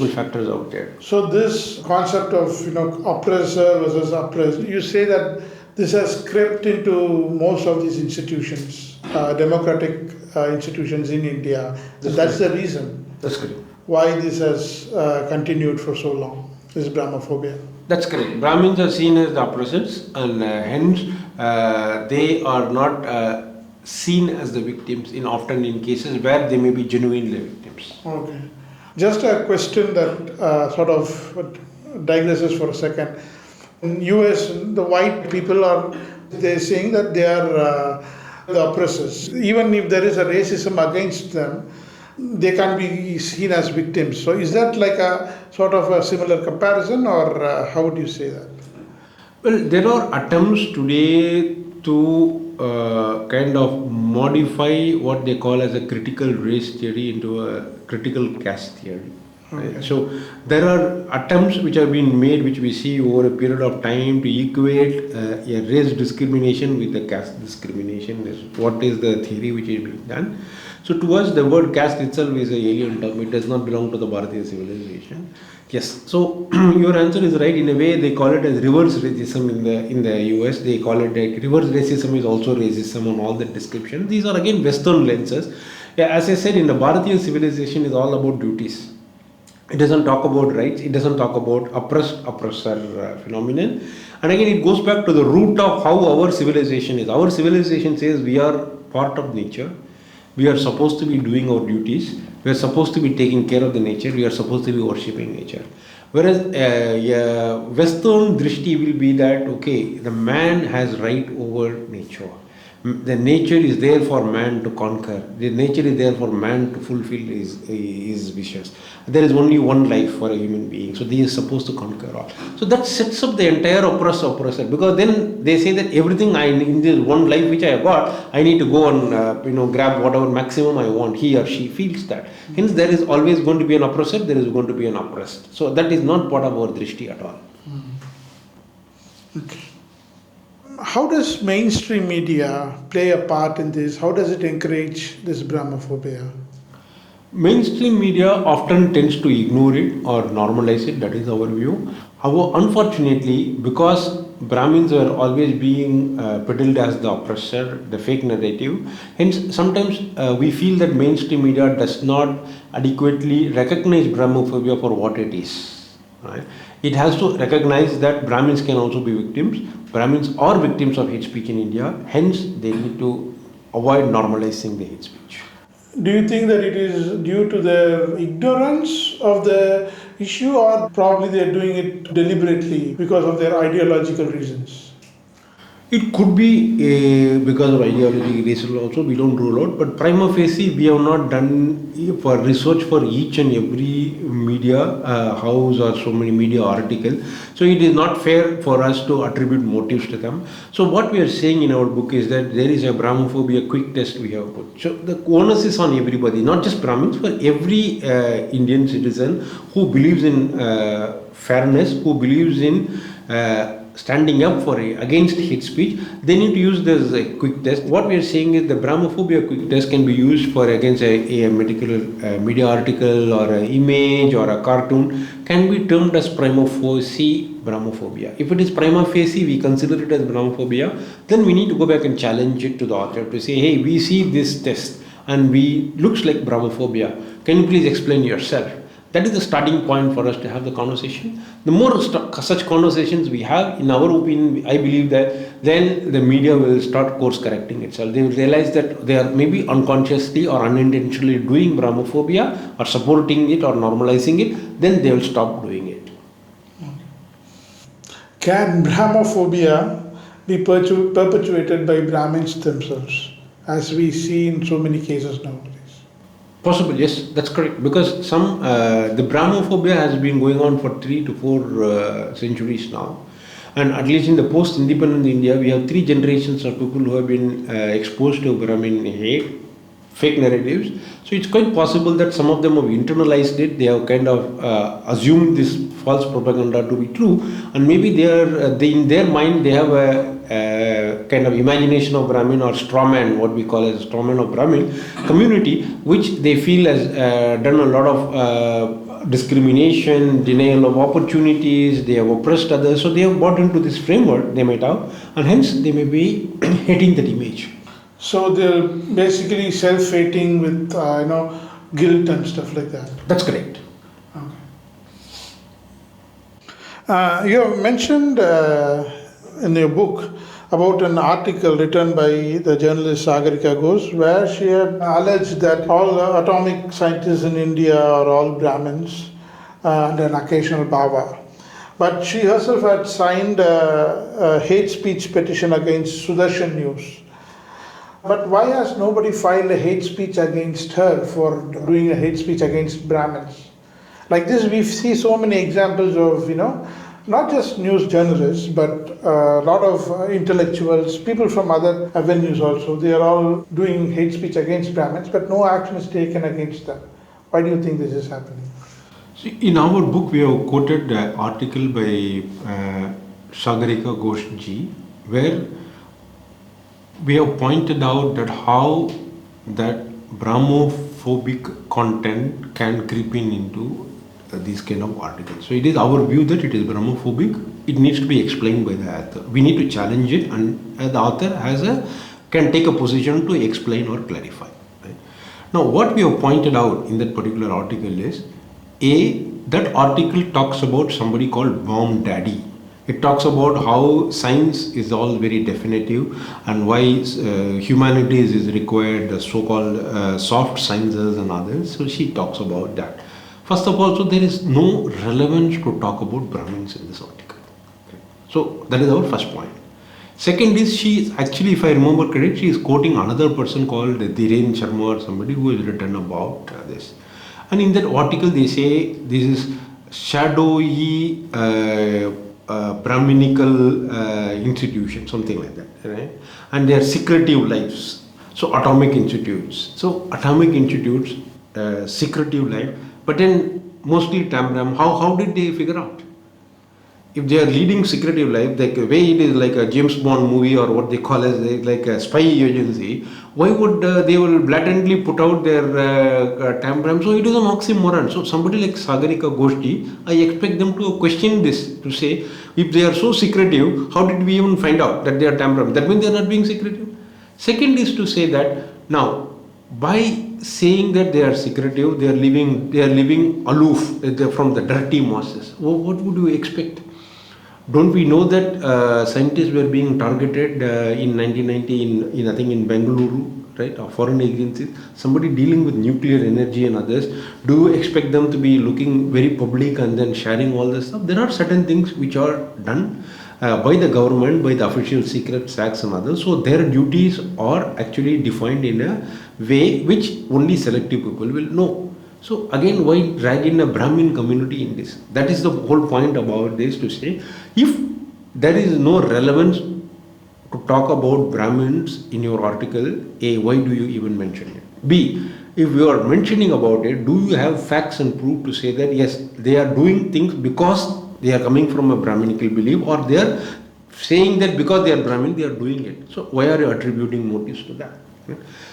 A: factors out there.
B: So this concept of oppressor versus oppressed, you say that this has crept into most of these institutions, democratic institutions in India. That's the reason.
A: That's correct.
B: Why this has continued for so long, this Brahmophobia.
A: That's correct. Brahmins are seen as the oppressors, and hence they are not seen as the victims often in cases where they may be genuinely victims.
B: Okay. Just a question that sort of digresses for a second. In US, the white people they're saying that they are the oppressors. Even if there is a racism against them, they can be seen as victims. So is that like a sort of a similar comparison, or how would you say that?
A: Well, there are attempts today to kind of modify what they call as a critical race theory into a critical caste theory. Okay. Right? So there are attempts which have been made, which we see over a period of time, to equate a race discrimination with the caste discrimination. Is what is the theory which is being done. So to us, the word caste itself is an alien term. It does not belong to the Bharatiya civilization. Yes. So your answer is right. In a way, they call it as reverse racism in the US. They call it reverse racism is also racism on all the description. These are again Western lenses. Yeah, as I said, in the Bharatiya civilization is all about duties. It doesn't talk about rights. It doesn't talk about oppressor phenomenon. And again, it goes back to the root of how our civilization is. Our civilization says we are part of nature. We are supposed to be doing our duties. We are supposed to be taking care of the nature. We are supposed to be worshipping nature. Whereas Western drishti will be that, okay, the man has right over nature. The nature is there for man to conquer. The nature is there for man to fulfill his wishes. There is only one life for a human being, so he is supposed to conquer all. So that sets up the entire oppressor, because then they say that everything in this one life which I have got, I need to go and grab whatever maximum I want. He or she feels that. Hence, there is always going to be an oppressor. There is going to be an oppressed. So that is not part of our drishti at all.
B: Okay. How does mainstream media play a part in this? How does it encourage this Brahmophobia?
A: Mainstream media often tends to ignore it or normalize it, that is our view. However, unfortunately, because Brahmins were always being peddled as the oppressor, the fake narrative, hence sometimes we feel that mainstream media does not adequately recognize Brahmophobia for what it is. Right? It has to recognize that Brahmins can also be victims. Brahmins are victims of hate speech in India, hence they need to avoid normalizing the hate speech.
B: Do you think that it is due to their ignorance of the issue, or probably they are doing it deliberately because of their ideological reasons?
A: It could be because of ideology reason also, we don't rule out, but prima facie we have not done for research for each and every media house or so many media articles. So it is not fair for us to attribute motives to them. So what we are saying in our book is that there is a Brahmophobia quick test we have put. So the onus is on everybody, not just Brahmins, for every Indian citizen who believes in fairness, who believes in standing up for against hate speech. They need to use this quick test. What we are saying is the Brahmophobia quick test can be used for against a medical media article or an image or a cartoon, can be termed as prima facie Brahmophobia. If it is prima facie, we consider it as Brahmophobia, then we need to go back and challenge it to the author to say, hey, we see this test and we looks like Brahmophobia. Can you please explain yourself? That is the starting point for us to have the conversation. The more such conversations we have, in our opinion, I believe that then the media will start course correcting itself. They will realize that they are maybe unconsciously or unintentionally doing Brahmophobia or supporting it or normalizing it, then they will stop doing it.
B: Can Brahmophobia be perpetuated by Brahmins themselves, as we see in so many cases nowadays?
A: Possible, yes, that's correct. Because the Brahmophobia has been going on for 3 to 4 centuries now. And at least in the post-independent India, we have 3 generations of people who have been exposed to Brahmin hate, fake narratives. So it's quite possible that some of them have internalized it. They have kind of assumed this false propaganda to be true. And maybe in their mind, they have a kind of imagination of Brahmin or strawman, what we call as a strawman of Brahmin community, which they feel has done a lot of discrimination, denial of opportunities, they have oppressed others, so they have bought into this framework, they might have, and hence they may be hating that image.
B: So they're basically self-hating with guilt and stuff like that.
A: That's correct.
B: Okay. You have mentioned in your book about an article written by the journalist Sagarika Ghose, where she had alleged that all atomic scientists in India are all Brahmins and an occasional Baba. But she herself had signed a hate speech petition against Sudarshan News. But why has nobody filed a hate speech against her for doing a hate speech against Brahmins? Like this, we see so many examples of, not just news journalists, but a lot of intellectuals, people from other avenues also. They are all doing hate speech against Brahmins, but no action is taken against them. Why do you think this is happening?
A: See, in our book, we have quoted an article by Sagarika Ghose ji, where we have pointed out that how that Brahmophobic content can creep into these kind of articles. So it is our view that it is Brahmophobic. It needs to be explained by the author. We need to challenge it, and the author can take a position to explain or clarify. Right? Now, what we have pointed out in that particular article is, that article talks about somebody called Bomb Daddy. It talks about how science is all very definitive and why humanities is required, the so-called soft sciences and others. So she talks about that. First of all, so there is no relevance to talk about Brahmins in this article. Okay. So that is our first point. Second is, she is actually, if I remember correct, she is quoting another person called Dhiren Sharma or somebody who has written about this. And in that article they say this is shadowy Brahminical institution, something like that, right? And they are secretive lives. So atomic institutes. So atomic institutes, secretive life. But then mostly Tambram, how did they figure out? if they are leading secretive life, like the way it is like a James Bond movie or what they call as like a spy agency, why would they will blatantly put out their tampram? So it is an oxymoron. So somebody like Sagarika Goshti, I expect them to question this, to say, if they are so secretive, how did we even find out that they are tampram? That means they are not being secretive. Second is to say that now, by saying that they are secretive, they are living aloof from the dirty masses. What would you expect? Don't we know that scientists were being targeted in 1990 in I think in Bengaluru, right? Or foreign agencies, somebody dealing with nuclear energy and others. Do you expect them to be looking very public and then sharing all this stuff? There are certain things which are done by the government, by the official secret acts and others. So their duties are actually defined in a way which only selective people will know. So again, why drag in a Brahmin community in this? That is the whole point about this, to say, if there is no relevance to talk about Brahmins in your article, A, why do you even mention it? B, if you are mentioning about it, do you have facts and proof to say that yes, they are doing things because they are coming from a Brahminical belief, or they are saying that because they are Brahmin, they are doing it. So why are you attributing motives to that?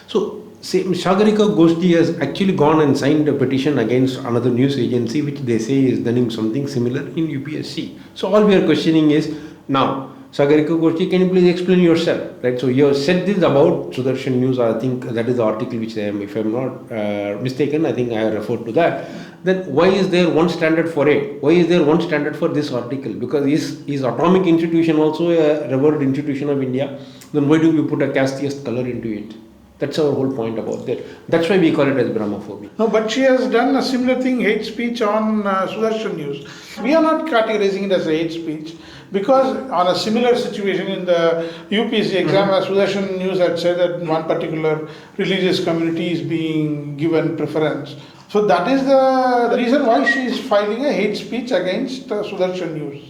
A: So Sagarika Goshti has actually gone and signed a petition against another news agency which they say is doing something similar in UPSC. So all we are questioning is, now, Sagarika Goshti, can you please explain yourself? Right? So you have said this about Sudarshan News. I think that is the article which if I am not mistaken, I think I have referred to that. Then why is there one standard for it? Why is there one standard for this article? Because is Atomic Institution also a revered institution of India? Then why do we put a casteist color into it? That's our whole point about that. That's why we call it as Brahmophobia.
B: No, but she has done a similar thing, hate speech on Sudarshan News. We are not categorizing it as a hate speech because on a similar situation in the UPSC exam, Sudarshan News had said that one particular religious community is being given preference. So that is the reason why she is filing a hate speech against Sudarshan News,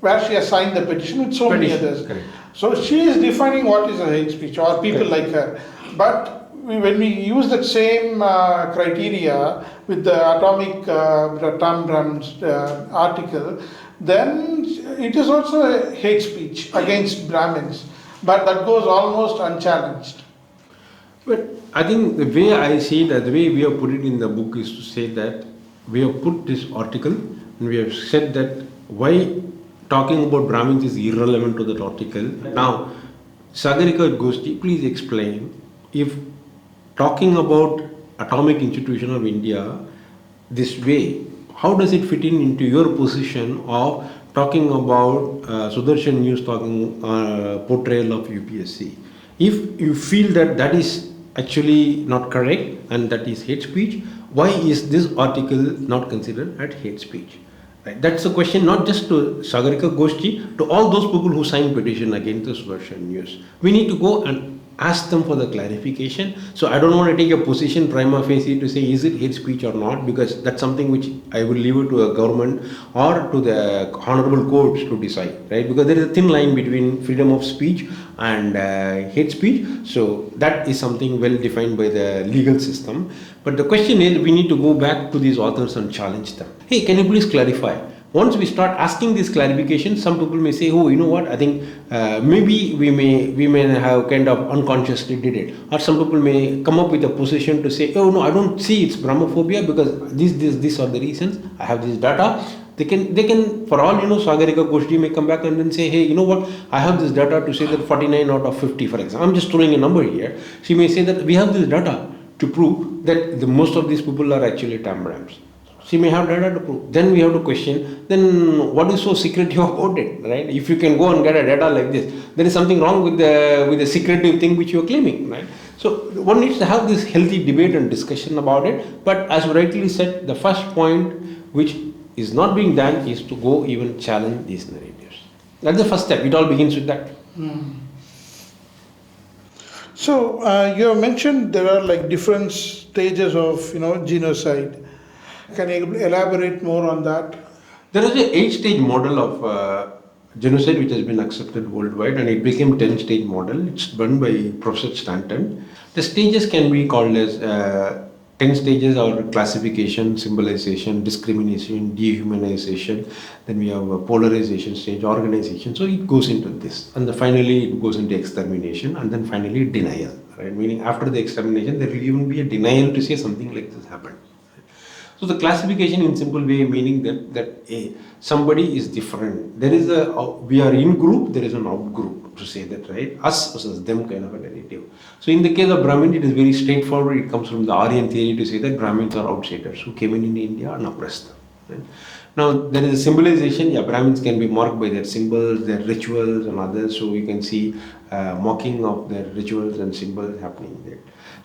B: where she has signed the petition with so many others.
A: Correct.
B: So she is defining what is a hate speech, or people like her. But when we use that same criteria with the atomic Brahmins article, then it is also a hate speech against Brahmins. But that goes almost unchallenged.
A: But I think the way I see that, the way we have put it in the book is to say that we have put this article and we have said that why talking about Brahmins is irrelevant to that article. Now, Sagarika Goshti, please explain, if talking about Atomic Institution of India this way, how does it fit in into your position of talking about Sudarshan News talking portrayal of UPSC? If you feel that that is actually not correct and that is hate speech, why is this article not considered as hate speech? Right. That's the question, not just to Sagarika Goshti, to all those people who signed petition against the Sudarshan News. We need to go and ask them for the clarification. So I don't want to take a position prima facie to say is it hate speech or not, because that's something which I will leave it to a government or to the honorable courts to decide, right? Because there is a thin line between freedom of speech and hate speech. So that is something well defined by the legal system. But the question is, we need to go back to these authors and challenge them. Hey, can you please clarify? Once we start asking this clarification, some people may say, oh, you know what, I think maybe we may have kind of unconsciously did it. Or some people may come up with a position to say, oh no, I don't see it's Brahmophobia because these are the reasons. I have this data. They can, for all you know, Sagarika Goshti may come back and then say, hey, you know what, I have this data to say that 49 out of 50, for example. I'm just throwing a number here. She may say that we have this data to prove that most of these people are actually Tambrams. She may have data to prove. Then we have to question, then what is so secretive about it, right? If you can go and get a data like this, there is something wrong with the secretive thing which you are claiming, right? So one needs to have this healthy debate and discussion about it. But as you rightly said, the first point which is not being done is to go even challenge these narratives. That's the first step. It all begins with that.
B: So you have mentioned there are like different stages of genocide. Can you elaborate more on that?
A: There is an 8-stage model of genocide which has been accepted worldwide, and it became 10-stage model. It's run by Professor Stanton. The stages can be called as 10 stages are classification, symbolization, discrimination, dehumanization. Then we have a polarization stage, organization. So it goes into this. And then finally it goes into extermination, and then finally denial. Right? Meaning after the extermination, there will even be a denial to say something like this happened. So the classification in simple way meaning that somebody is different. There is we are in group, there is an out group, to say that, right? Us versus them kind of a narrative. So in the case of Brahmin, it is very straightforward. It comes from the Aryan theory to say that Brahmins are outsiders who came in India and oppressed them. Right? Now there is a symbolization. Yeah, Brahmins can be marked by their symbols, their rituals and others. So you can see mocking of their rituals and symbols happening there.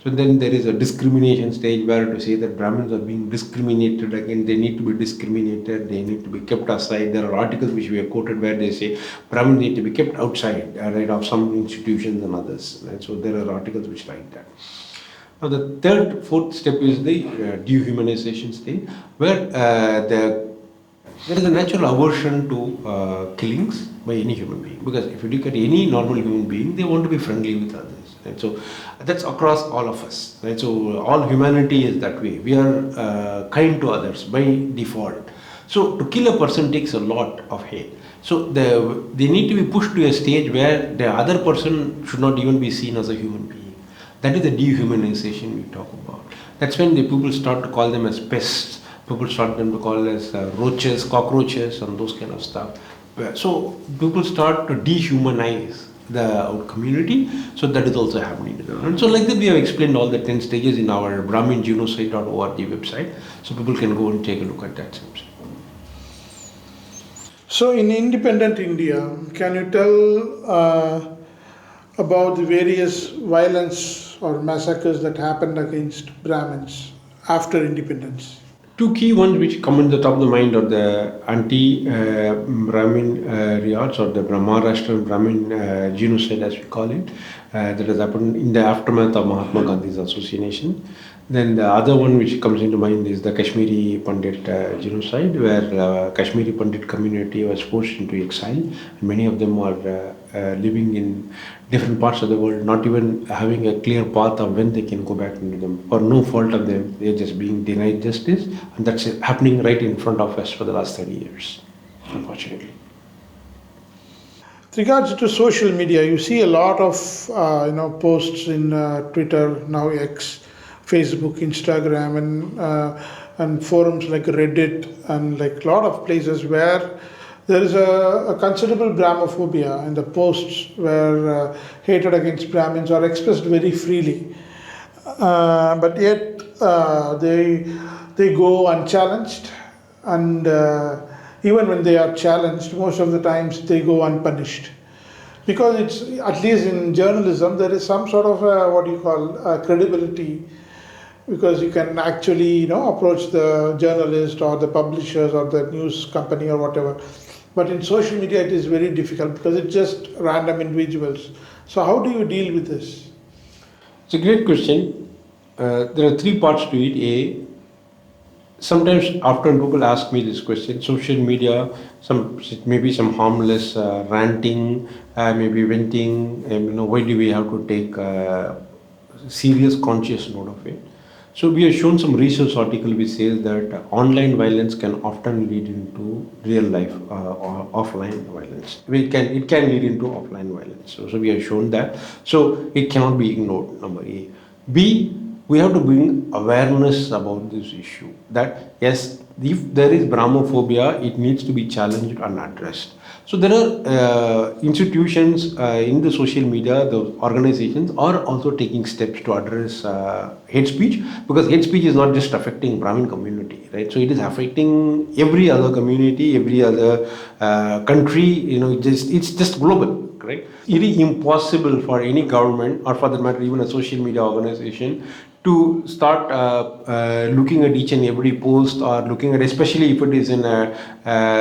A: So then there is a discrimination stage where to say that Brahmins are being discriminated against, they need to be discriminated, they need to be kept aside. There are articles which we have quoted where they say Brahmins need to be kept outside right, of some institutions and others. Right? So there are articles which write that. Now the fourth step is the dehumanization stage, where there is a natural aversion to killings by any human being. Because if you look at any normal human being, they want to be friendly with others. Right? So that's across all of us. Right? So all humanity is that way. We are kind to others by default. So to kill a person takes a lot of hate. So they need to be pushed to a stage where the other person should not even be seen as a human being. That is the dehumanization we talk about. That's when the people start to call them as pests. People start them to call as roaches, cockroaches, and those kind of stuff. So people start to dehumanize the community. So that is also happening. And so like that we have explained all the 10 stages in our Brahmin Genocide.org website. So people can go and take a look at that.
B: So in independent India, can you tell about the various violence or massacres that happened against Brahmins after independence?
A: Two key ones which come in the top of the mind are the anti-Brahmin riots, or the Maharashtra Brahmin genocide as we call it, that has happened in the aftermath of Mahatma Gandhi's assassination. Then the other one which comes into mind is the Kashmiri Pandit genocide, where Kashmiri Pandit community was forced into exile, and many of them are living in different parts of the world, not even having a clear path of when they can go back into them, or no fault of them, they're just being denied justice, and that's happening right in front of us for the last 30 years, unfortunately.
B: With regards to social media, you see a lot of posts in Twitter, now X, Facebook, Instagram, and forums like Reddit, and like a lot of places where there is a considerable Brahmophobia in the posts where hatred against Brahmins are expressed very freely. But yet they go unchallenged, and even when they are challenged, most of the times they go unpunished. Because it's, at least in journalism, there is some sort of credibility, because you can actually approach the journalist or the publishers or the news company or whatever. But in social media it is very difficult because it's just random individuals. So how do you deal with this?
A: It's a great question. There are three parts to it. Sometimes after people ask me this question, social media, maybe some harmless ranting, maybe venting, why do we have to take serious conscious note of it? So we have shown some research article which says that online violence can often lead into real life or offline violence. It can lead into offline violence. So we have shown that. So it cannot be ignored, number A. B, we have to bring awareness about this issue. That yes, if there is Brahmophobia, it needs to be challenged and addressed. So there are institutions in the social media, the organizations are also taking steps to address hate speech, because hate speech is not just affecting Brahmin community, right? So it is affecting every other community, every other country, it's just global, correct? It is impossible for any government, or for that matter even a social media organization, to start looking at each and every post, or looking at, especially if it is in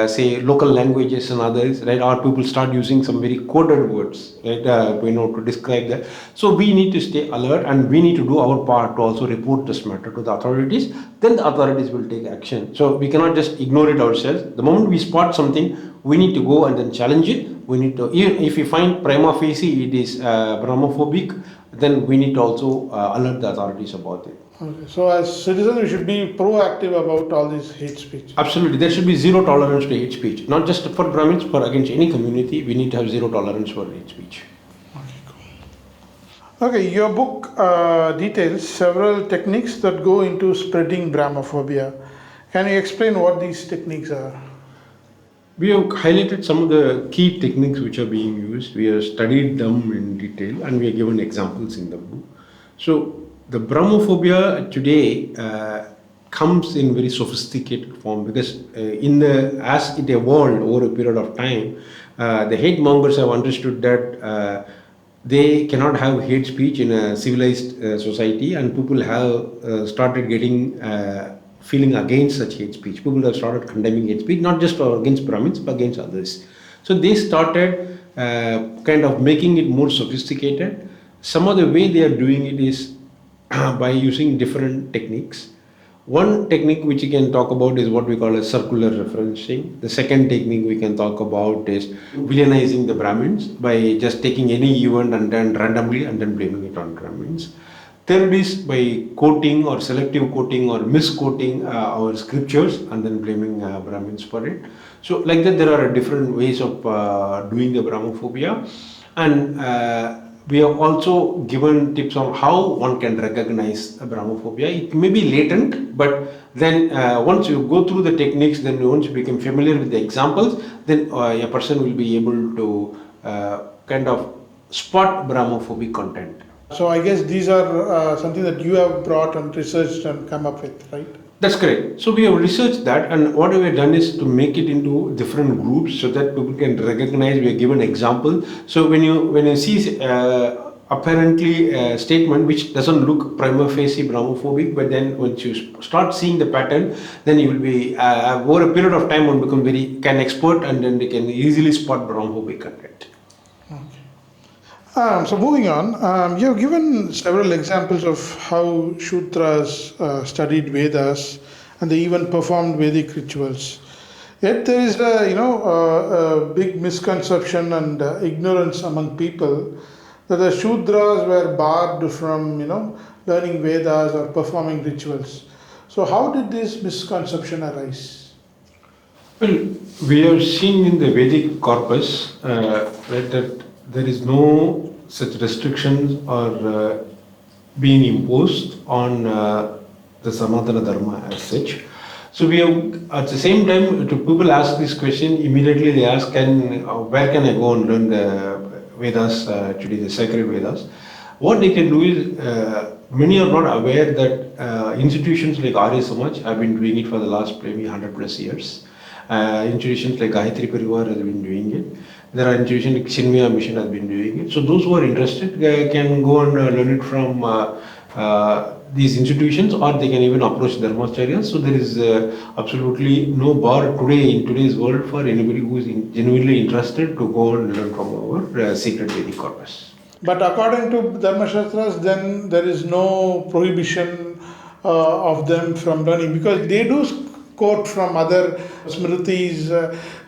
A: say local languages and others, right, or people start using some very coded words, right, to describe that. So we need to stay alert, and we need to do our part to also report this matter to the authorities. Then the authorities will take action. So we cannot just ignore it ourselves. The moment we spot something, we need to go and then challenge it. We need to, even if we find prima facie it is Brahmophobic, then we need to also alert the authorities about it.
B: Okay. So as citizens, we should be proactive about all this hate speech.
A: Absolutely, there should be zero tolerance to hate speech. Not just for Brahmins, for against any community, we need to have zero tolerance for hate speech.
B: Okay, your book details several techniques that go into spreading Brahmophobia. Can you explain what these techniques are?
A: We have highlighted some of the key techniques which are being used. We have studied them in detail and we have given examples in the book. So, the Brahmophobia today comes in very sophisticated form because as it evolved over a period of time, the hate mongers have understood that they cannot have hate speech in a civilized society, and people have started getting feeling against such hate speech. People have started condemning hate speech, not just against Brahmins, but against others. So they started kind of making it more sophisticated. Some of the way they are doing it is by using different techniques. One technique which you can talk about is what we call a circular referencing. The second technique we can talk about is villainizing the Brahmins by just taking any event and then randomly and then blaming it on Brahmins. Third is by quoting or selective quoting or misquoting our scriptures and then blaming Brahmins for it. So like that there are different ways of doing the Brahmophobia, and we have also given tips on how one can recognize Brahmophobia. It may be latent, but then once you go through the techniques, then once you become familiar with the examples, then a person will be able to kind of spot Brahmophobic content.
B: So I guess these are something that you have brought and researched and come up with, right?
A: That's correct. So we have researched that, and what we have done is to make it into different groups so that people can recognize. We have given example. So when you see apparently a statement which doesn't look prima facie Brahmophobic, but then once you start seeing the pattern, then you will be over a period of time one become can expert, and then they can easily spot Brahmophobic content.
B: So moving on, you have given several examples of how Shudras studied Vedas and they even performed Vedic rituals. Yet there is a big misconception and ignorance among people that the Shudras were barred from learning Vedas or performing rituals. So how did this misconception arise?
A: Well, we have seen in the Vedic corpus that there is no such restrictions or being imposed on the Sanatana Dharma as such. So we have, at the same time, to people ask this question, immediately they ask, where can I go and learn the Vedas today, the sacred Vedas? What they can do is, many are not aware that institutions like Arya Samaj have been doing it for the last maybe 100 plus years. Institutions like Gayatri Parivar has been doing it. There are institutions like Chinmaya Mission has been doing it. So those who are interested can go and learn it from these institutions, or they can even approach Dharmacharyas. So there is absolutely no bar today in today's world for anybody who is genuinely interested to go and learn from our sacred Vedic corpus.
B: But according to Dharma Shastras, then there is no prohibition of them from learning, because they do quote from other smritis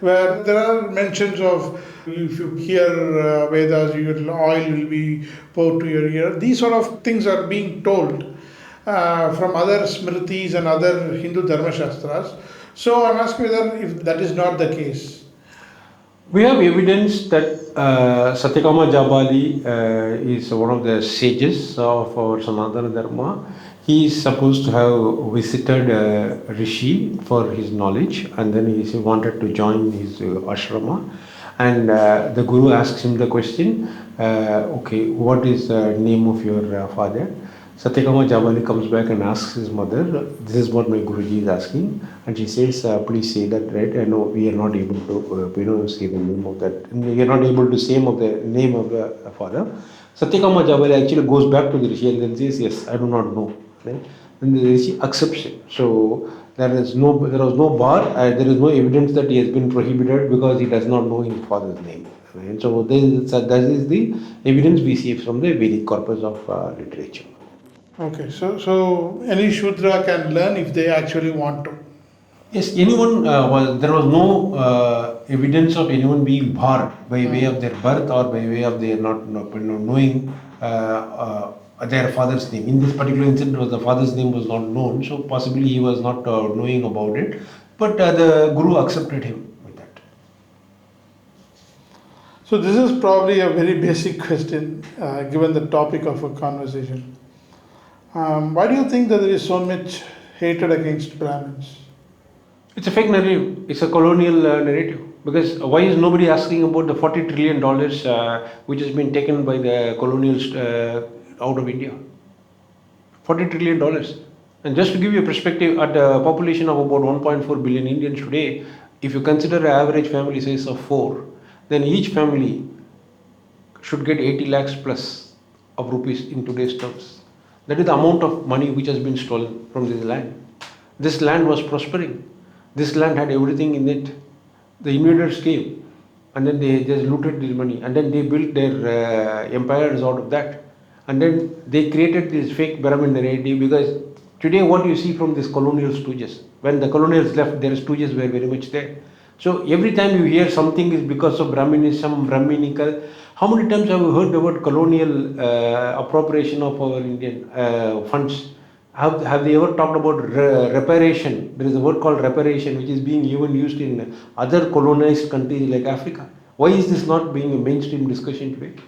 B: where there are mentions of, if you hear Vedas, your oil will be poured to your ear. These sort of things are being told from other smritis and other Hindu Dharma Shastras. So I'm asking whether if that is not the case.
A: We have evidence that Satyakama Jabali is one of the sages of our Sanatana Dharma. He is supposed to have visited Rishi for his knowledge, and then he wanted to join his ashrama. And the Guru asks him the question, okay, what is the name of your father? Satyakama Jabali comes back and asks his mother, this is what my Guruji is asking. And she says, please say that, right? No, we are not able to say the name of that. We are not able to say the name of the father. Satyakama Jabali actually goes back to the Rishi and then says, yes, I do not know. Right? Then the Rishi accepts it. So there was no bar, there is no evidence that he has been prohibited because he does not know his father's name. Right? So that is the evidence we see from the Vedic corpus of literature.
B: Okay, so any Shudra can learn if they actually want to.
A: Yes, anyone, there was no evidence of anyone being barred by way of their birth or by way of their not knowing their father's name. In this particular incident, the father's name was not known, so possibly he was not knowing about it. But the Guru accepted him with that.
B: So this is probably a very basic question, given the topic of a conversation. Why do you think that there is so much hatred against Brahmins?
A: It's a fake narrative. It's a colonial narrative. Because why is nobody asking about the $40 trillion which has been taken by the colonials out of India? $40 trillion. And just to give you a perspective, at a population of about 1.4 billion Indians today, if you consider an average family size of 4, then each family should get 80 lakhs plus of rupees in today's terms. That is the amount of money which has been stolen from this land. This land was prospering. This land had everything in it. The invaders came and then they just looted this money and then they built their empires out of that. And then they created this fake Brahmin narrative, because today what you see from these colonial stooges, when the colonials left, their stooges were very much there. So every time you hear something is because of Brahminism, Brahminical, how many times have you heard the word colonial appropriation of our Indian funds? Have they ever talked about reparation? There is a word called reparation which is being even used in other colonized countries like Africa. Why is this not being a mainstream discussion today?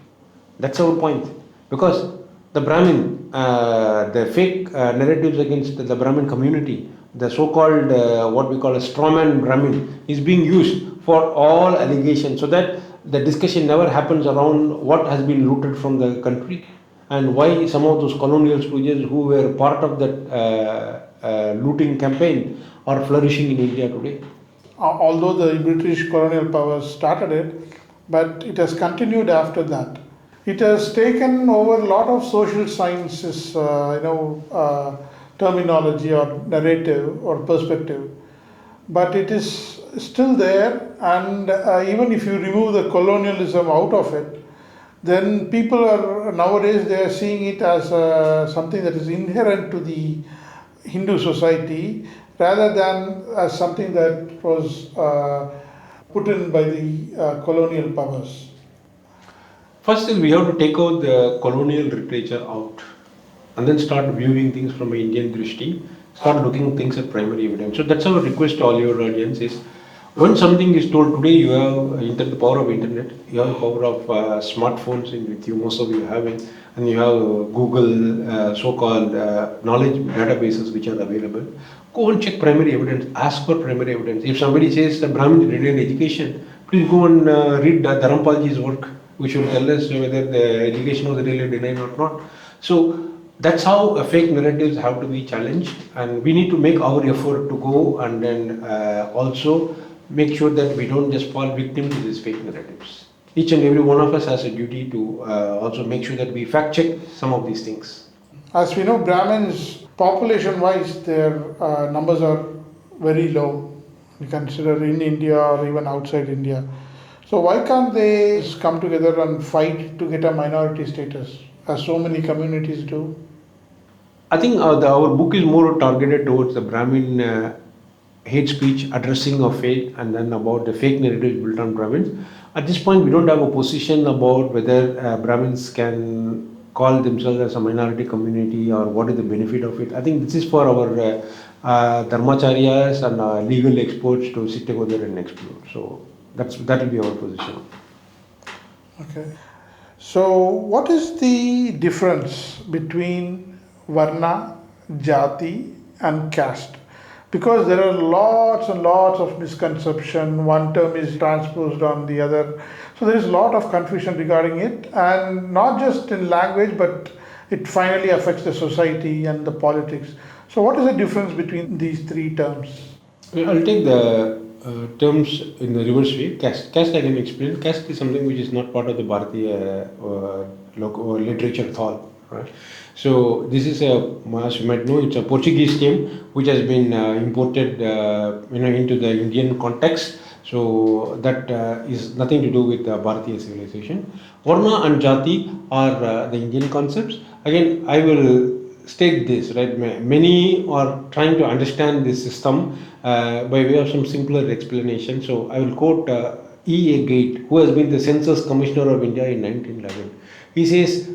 A: That's our point. Because the Brahmin, the fake narratives against the Brahmin community, the so-called what we call a strawman Brahmin, is being used for all allegations, so that the discussion never happens around what has been looted from the country and why some of those colonial stooges who were part of that looting campaign are flourishing in India today.
B: Although the British colonial powers started it, but it has continued after that. It has taken over a lot of social sciences, terminology or narrative or perspective, but it is still there. And even if you remove the colonialism out of it, then people are nowadays they are seeing it as something that is inherent to the Hindu society rather than as something that was put in by the colonial powers.
A: First is we have to take out the colonial literature out and then start viewing things from an Indian drishti, start looking things at primary evidence. So that's our request to all your audience is, when something is told today, you have the power of internet, you have the power of smartphones with you, most of you have it, and you have Google so-called knowledge databases which are available. Go and check primary evidence, ask for primary evidence. If somebody says the Brahmin did education, please go and read Dharampalji's work, which will tell us whether the education was really denied or not. So that's how fake narratives have to be challenged, and we need to make our effort to go and then also make sure that we don't just fall victim to these fake narratives. Each and every one of us has a duty to also make sure that we fact check some of these things.
B: As we know, Brahmins, population wise, their numbers are very low. We consider in India or even outside India. So why can't they come together and fight to get a minority status, as so many communities do?
A: I think our book is more targeted towards the Brahmin hate speech, addressing of faith, and then about the fake narratives built on Brahmins. At this point, we don't have a position about whether Brahmins can call themselves as a minority community or what is the benefit of it. I think this is for our dharmacharyas and legal experts to sit together and explore. So that will be our position.
B: Okay. So what is the difference between Varna, Jati and Caste? Because there are lots and lots of misconception. One term is transposed on the other. So there is a lot of confusion regarding it, and not just in language, but it finally affects the society and the politics. So what is the difference between these three terms?
A: I'll take the terms in the reverse way. Caste I can explain. Caste is something which is not part of the Bharatiya literature at all. Right? So this is as you might know, it's a Portuguese term which has been imported into the Indian context. So that is nothing to do with Bharatiya civilization. Varna and Jati are the Indian concepts. Again, I will state this, right? Many are trying to understand this system by way of some simpler explanation. So I will quote E. A. Gate, who has been the Census Commissioner of India in 1911. He says,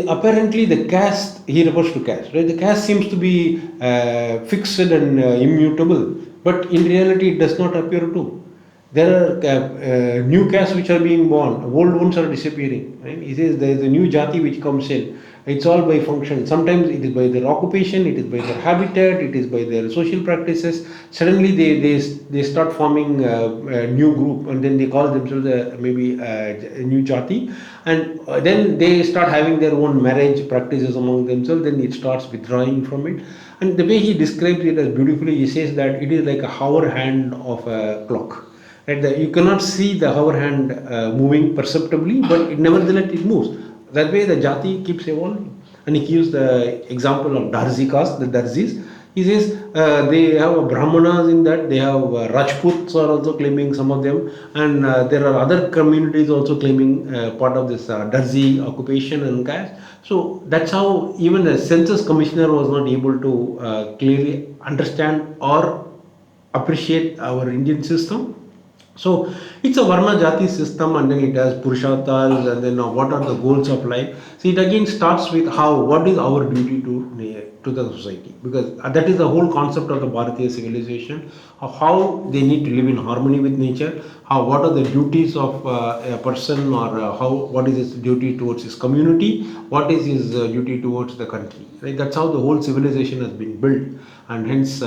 A: apparently the caste, he refers to caste, right? The caste seems to be fixed and immutable, but in reality it does not appear to. There are new castes which are being born, old ones are disappearing. Right? He says there is a new Jati which comes in. It's all by function. Sometimes it is by their occupation, it is by their habitat, it is by their social practices. Suddenly they start forming a new group and then they call themselves maybe a new Jati. And then they start having their own marriage practices among themselves. Then it starts withdrawing from it. And the way he describes it as beautifully, he says that it is like a hover hand of a clock. Right? You cannot see the hover hand moving perceptibly, but nevertheless it moves. That way the Jati keeps evolving. And he gives the example of Darzi caste, the Darzis. He says they have Brahmanas in that, they have Rajputs are also claiming some of them, and there are other communities also claiming part of this Darzi occupation and caste. So that's how even a census commissioner was not able to clearly understand or appreciate our Indian system. So it's a Varna Jati system, and then it has Purusharthas, and then what are the goals of life. See, it again starts with what is our duty to the society, because that is the whole concept of the Bharatiya civilization, of how they need to live in harmony with nature, what are the duties of a person, or what is his duty towards his community, what is his duty towards the country. Right? That's how the whole civilization has been built, and hence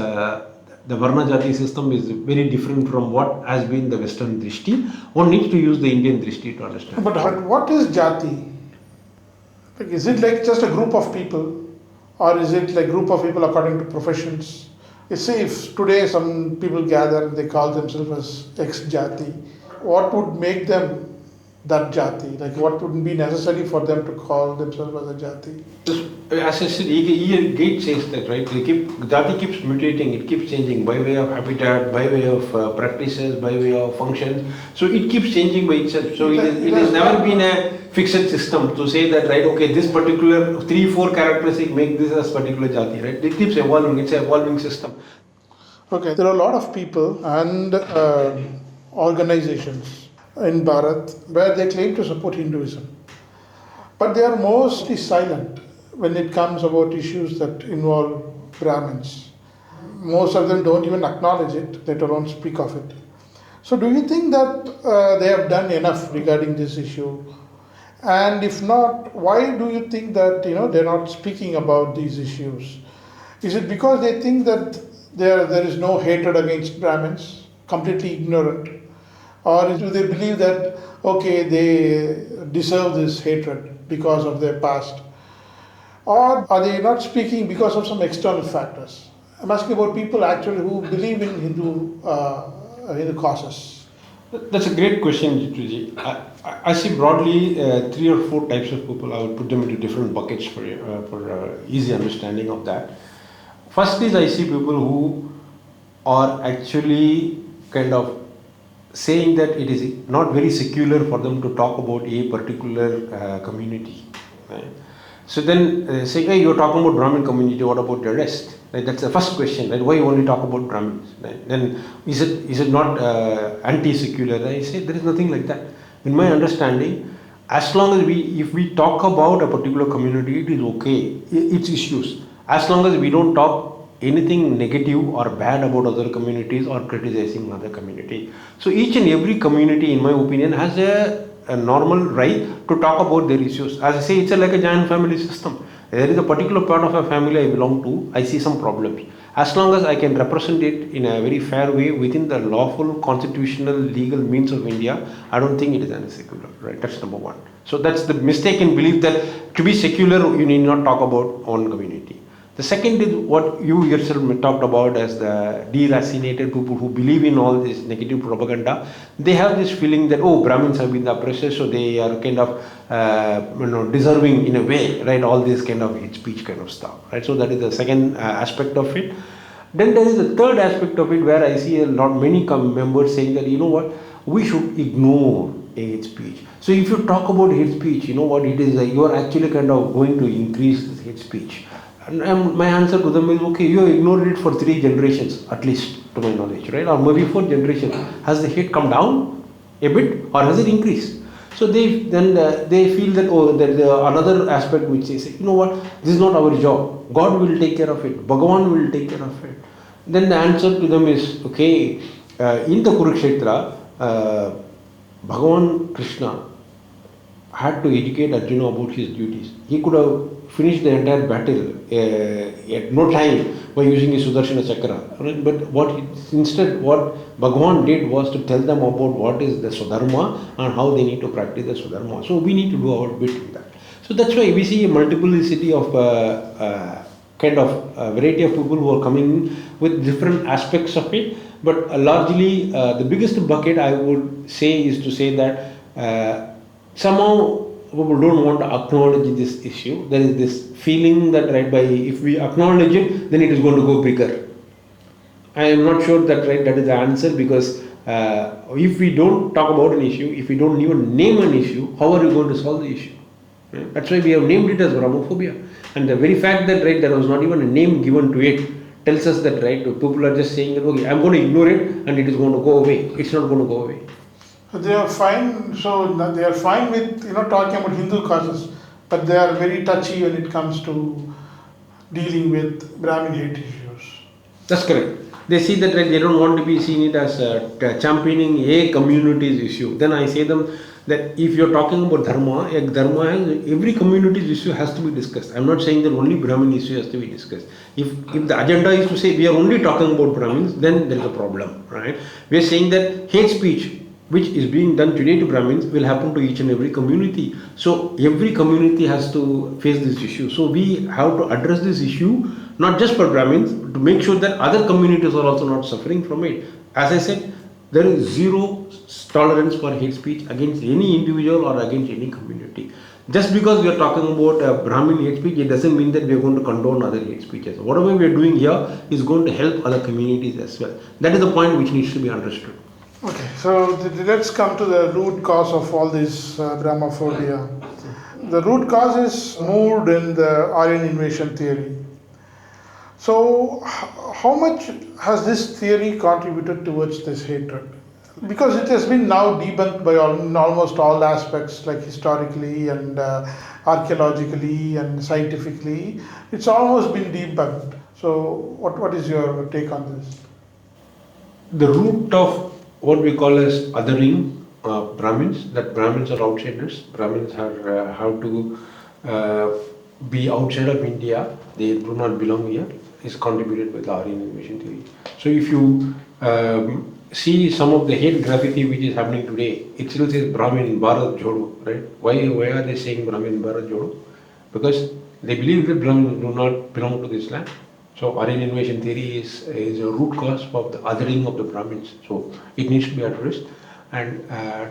A: the Varna Jati system is very different from what has been the Western Drishti. One needs to use the Indian Drishti to understand.
B: But what is Jati? Like, is it like just a group of people, or is it like group of people according to professions? You see, if today some people gather and they call themselves as ex-Jati, what would make them that Jati? Like, what would be necessary for them to call themselves as a Jati?
A: As I said, Gate says that, right? Jati keeps mutating, it keeps changing by way of habitat, by way of practices, by way of functions. So it keeps changing by itself. So it has never been a fixed system to say that, right, okay, this particular 3-4 characteristics make this as particular Jati, right? It keeps evolving, it's an evolving system.
B: Okay, there are a lot of people and organizations in Bharat where they claim to support Hinduism, but they are mostly silent when it comes about issues that involve Brahmins. Most of them don't even acknowledge it, let alone speak of it. So do you think that they have done enough regarding this issue? And if not, why do you think that they're not speaking about these issues? Is it because they think that there is no hatred against Brahmins, completely ignorant? Or do they believe that, okay, they deserve this hatred because of their past? Or are they not speaking because of some external factors? I'm asking about people actually who believe in Hindu causes.
A: That's a great question, Jituji. I see broadly 3 or 4 types of people. I would put them into different buckets for easy understanding of that. First is, I see people who are actually kind of saying that it is not very secular for them to talk about a particular community. Right? So then say, hey, you're talking about Brahmin community, what about the rest? Right? That's the first question, right? Why you only talk about Brahmins? Right? Then is it not anti-secular? I say there is nothing like that. In my understanding, as long as if we talk about a particular community, it is okay, its issues. As long as we don't talk anything negative or bad about other communities or criticizing other community. So each and every community, in my opinion, has a normal right to talk about their issues. As I say, it's like a giant family system. There is a particular part of a family I belong to, I see some problems. As long as I can represent it in a very fair way within the lawful, constitutional, legal means of India, I don't think it is unsecular, right? That's number one. So that's the mistaken belief that to be secular, you need not talk about one community. The second is what you yourself talked about as the deracinated people who believe in all this negative propaganda. They have this feeling that, oh, Brahmins have been the oppressors, so they are kind of deserving in a way, right? All this kind of hate speech kind of stuff, right? So that is the second aspect of it. Then there is a third aspect of it where I see many members saying that, you know what, we should ignore hate speech. So if you talk about hate speech, you know what it is, you are actually kind of going to increase this hate speech. And my answer to them is, okay, you have ignored it for 3 generations, at least to my knowledge, right? Or maybe 4 generations. Has the hate come down a bit or has it increased? So they feel that, oh, there is another aspect which they say, you know what, this is not our job. God will take care of it. Bhagavan will take care of it. Then the answer to them is, okay, in the Kurukshetra, Bhagavan Krishna had to educate Arjuna about his duties. He could have finished the entire battle at no time by using his Sudarshana Chakra. Right? But instead what Bhagavan did was to tell them about what is the Swadharma and how they need to practice the Swadharma. So we need to do our bit in that. So that's why we see a multiplicity of kind of variety of people who are coming with different aspects of it. But largely the biggest bucket I would say is to say that somehow people don't want to acknowledge this issue. There is this feeling that if we acknowledge it, then it is going to go bigger. I am not sure that that is the answer, because if we don't talk about an issue, if we don't even name an issue, how are we going to solve the issue? Right? That's why we have named it as Brahmophobia. And the very fact that there was not even a name given to it tells us that people are just saying that, okay, I'm going to ignore it and it is going to go away. It's not going to go away.
B: They are fine. So they are fine with talking about Hindu causes, but they are very touchy when it comes to dealing with Brahmin hate issues.
A: That's correct. They see that they don't want to be seen it as championing a community's issue. Then I say them that if you're talking about dharma, every community's issue has to be discussed. I'm not saying that only Brahmin issue has to be discussed. If the agenda is to say we are only talking about Brahmins, then there is a problem, right? We are saying that hate speech, which is being done today to Brahmins, will happen to each and every community. So every community has to face this issue. So we have to address this issue, not just for Brahmins, to make sure that other communities are also not suffering from it. As I said, there is zero tolerance for hate speech against any individual or against any community. Just because we are talking about Brahmin hate speech, it doesn't mean that we are going to condone other hate speeches. Whatever we are doing here is going to help other communities as well. That is the point which needs to be understood.
B: Okay, so let's come to the root cause of all this Brahmophobia. The root cause is moved in the Aryan invasion theory. So, how much has this theory contributed towards this hatred? Because it has been now debunked by almost all aspects, like historically and archaeologically and scientifically. It's almost been debunked. So, what is your take on this?
A: The root of what we call as othering Brahmins, that Brahmins are outsiders, Brahmins are have to be outside of India, they do not belong here, is contributed by the Aryan invasion theory. So if you see some of the hate graffiti which is happening today, it still says Brahmin Bharat Jodo, right? Why are they saying Brahmin Bharat Jodo? Because they believe that Brahmins do not belong to this land. So Aryan invasion theory is a root cause of the othering of the Brahmins. So it needs to be addressed. And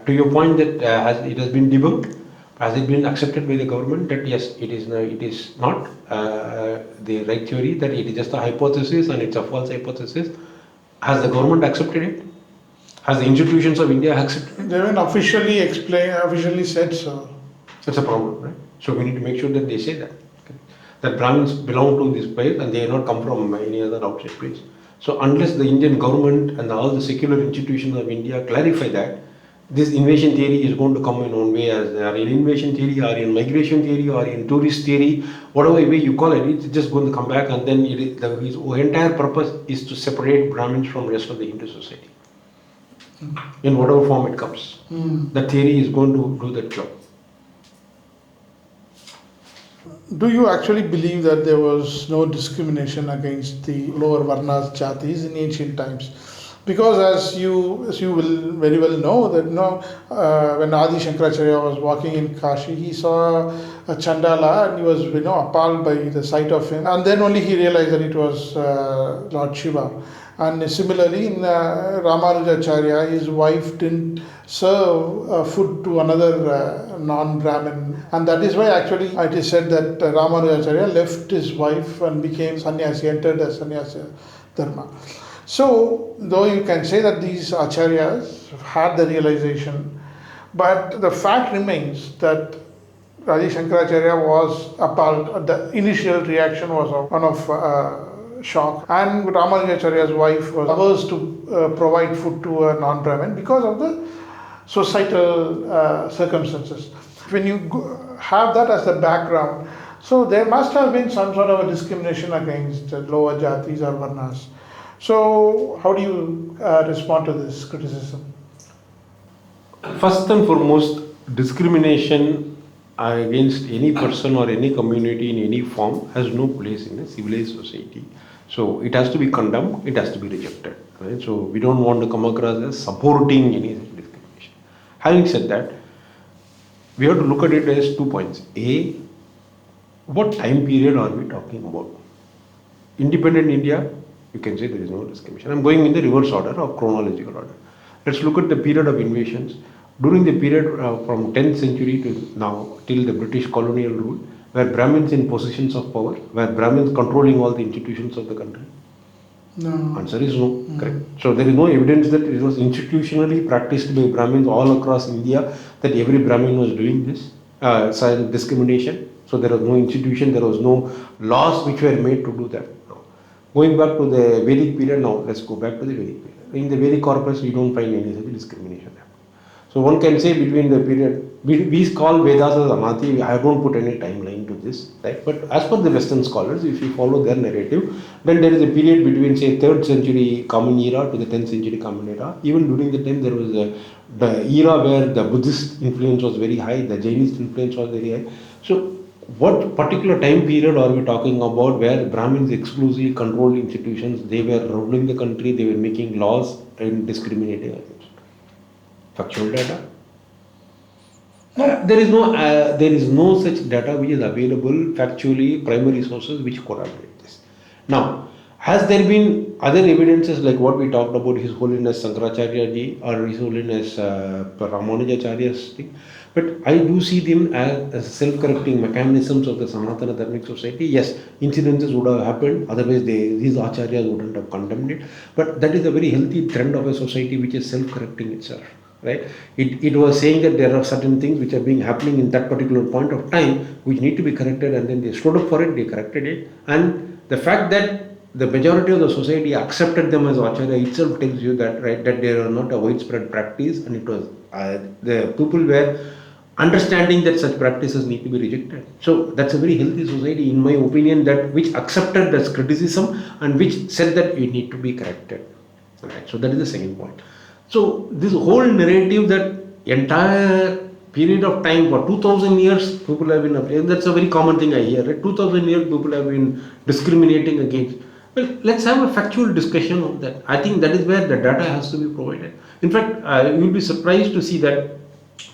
A: to your point that it has been debunked, has it been accepted by the government that yes, it is not the right theory, that it is just a hypothesis and it's a false hypothesis? Has the government accepted it? Has the institutions of India accepted it?
B: They haven't officially said so.
A: That's a problem, right? So we need to make sure that they say that. That Brahmins belong to this place and they have not come from any other outside place. So unless the Indian government and all the secular institutions of India clarify that, this invasion theory is going to come in one way as Aryan invasion theory, Aryan migration theory, Aryan tourist theory, whatever way you call it, it's just going to come back, and then his entire purpose is to separate Brahmins from the rest of the Hindu society. In whatever form it comes. The theory is going to do that job.
B: Do you actually believe that there was no discrimination against the lower Varnas, Jatis in ancient times? Because as you will very well know that when Adi Shankaracharya was walking in Kashi, he saw a Chandala and he was appalled by the sight of him, and then only he realized that it was Lord Shiva. And similarly, in Ramanujacharya, his wife didn't serve food to another non-Brahmin. And that is why actually it is said that Ramanujacharya left his wife and became sannyasi, entered the sannyasi dharma. So, though you can say that these acharyas had the realization, but the fact remains that Adi Shankaracharya was appalled. The initial reaction was one of shock, and Ramanujacharya's wife was averse to provide food to a non-Brahmin because of the societal circumstances. When you have that as the background, so there must have been some sort of a discrimination against lower jatis or varnas. So how do you respond to this criticism?
A: First and foremost, discrimination against any person or any community in any form has no place in a civilized society. So it has to be condemned, it has to be rejected. Right? So we don't want to come across as supporting any such discrimination. Having said that, we have to look at it as 2 points. A, what time period are we talking about? Independent India, you can say there is no discrimination. I'm going in the reverse order or chronological order. Let's look at the period of invasions. During the period from 10th century to now, till the British colonial rule, were Brahmins in positions of power? Were Brahmins controlling all the institutions of the country?
B: No.
A: Answer is no. Correct. So there is no evidence that it was institutionally practiced by Brahmins all across India, that every Brahmin was doing this discrimination. So there was no institution, there was no laws which were made to do that. No. Going back to the Vedic period, now let's go back to the Vedic period. In the Vedic corpus, we don't find any such discrimination. So one can say between the period, we call Vedas as Anati, I don't put any timeline to this, right? But as per the Western scholars, if you follow their narrative, then there is a period between say 3rd century Common Era to the 10th century Common Era. Even during the time there was the era where the Buddhist influence was very high, the Jainist influence was very high. So what particular time period are we talking about where Brahmins exclusively controlled institutions, they were ruling the country, they were making laws and discriminating against? Factual data? No, there is no such data which is available factually, primary sources which corroborate this. Now, has there been other evidences like what we talked about His Holiness Shankaracharya ji or His Holiness Ramanujacharya's thing? But I do see them as self-correcting mechanisms of the Sanatana Dharmic society. Yes, incidences would have happened, otherwise these acharyas wouldn't have condemned it. But that is a very healthy trend of a society which is self-correcting itself. Right? It was saying that there are certain things which are being happening in that particular point of time which need to be corrected, and then they stood up for it, they corrected it. And the fact that the majority of the society accepted them as acharya itself tells you that, right, that they are not a widespread practice, and it was the people were understanding that such practices need to be rejected. So that's a very healthy society, in my opinion, that which accepted this criticism and which said that it need to be corrected. Right? So that is the second point. So this whole narrative that entire period of time for 2000 years people have been, that's a very common thing I hear, right? 2000 years people have been discriminating against. Well, let's have a factual discussion on that. I think that is where the data has to be provided. In fact, you will be surprised to see that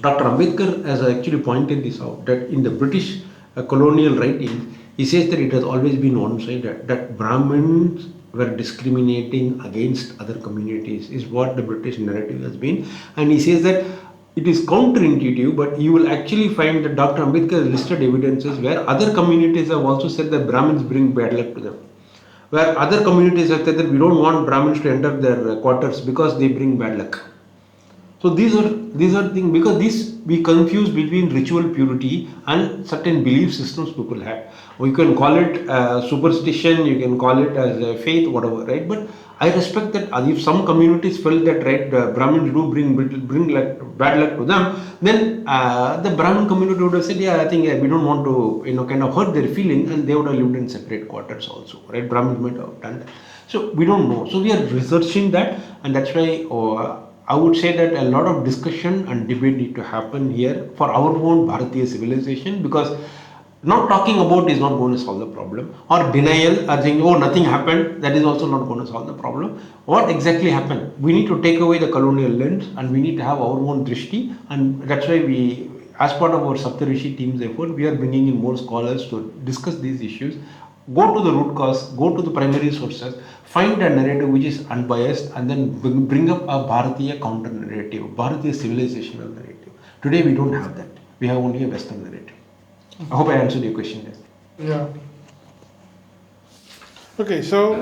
A: Dr. Ambedkar has actually pointed this out, that in the British colonial writings, he says that it has always been one-sided, that Brahmins were discriminating against other communities is what the British narrative has been. And he says that it is counterintuitive, but you will actually find that Dr. Ambedkar has listed evidences where other communities have also said that Brahmins bring bad luck to them. Where other communities have said that we don't want Brahmins to enter their quarters because they bring bad luck. So these are things, because we confuse between ritual purity and certain belief systems people have. You can call it superstition, you can call it as faith, whatever, right? But I respect that if some communities felt that, right, Brahmins do bring bad luck to them, then the Brahmin community would have said, yeah, I think we don't want to, kind of hurt their feeling, and they would have lived in separate quarters also, right? Brahmins might have done that. So we don't know. So we are researching that, and that's why I would say that a lot of discussion and debate need to happen here for our own Bharatiya civilization, because not talking about is not going to solve the problem, or denial or saying, oh, nothing happened, that is also not going to solve the problem. What exactly happened? We need to take away the colonial lens, and we need to have our own drishti, and that's why we, as part of our Saptarishi team's effort, we are bringing in more scholars to discuss these issues, go to the root cause, go to the primary sources, find a narrative which is unbiased, and then bring up a Bharatiya counter narrative, Bharatiya civilizational narrative. Today we don't have that. We have only a Western narrative. I hope I answered your question there.
B: Yeah. Okay, so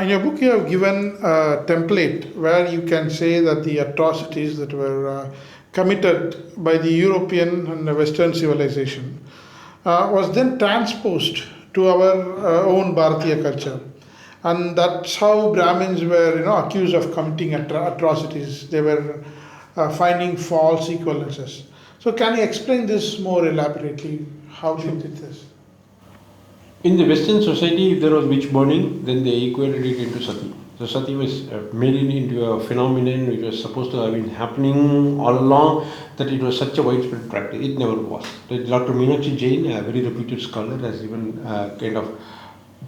B: in your book you have given a template where you can say that the atrocities that were committed by the European and the Western civilization was then transposed to our own Bharatiya culture. And that's how Brahmins were, accused of committing atrocities. They were finding false equivalences. So can you explain this more elaborately? How they did this?
A: In the Western society, if there was witch burning, then they equated it into sati. So sati was made into a phenomenon which was supposed to have been happening all along, that it was such a widespread practice. It never was. Dr. Meenakshi Jain, a very reputed scholar, has even kind of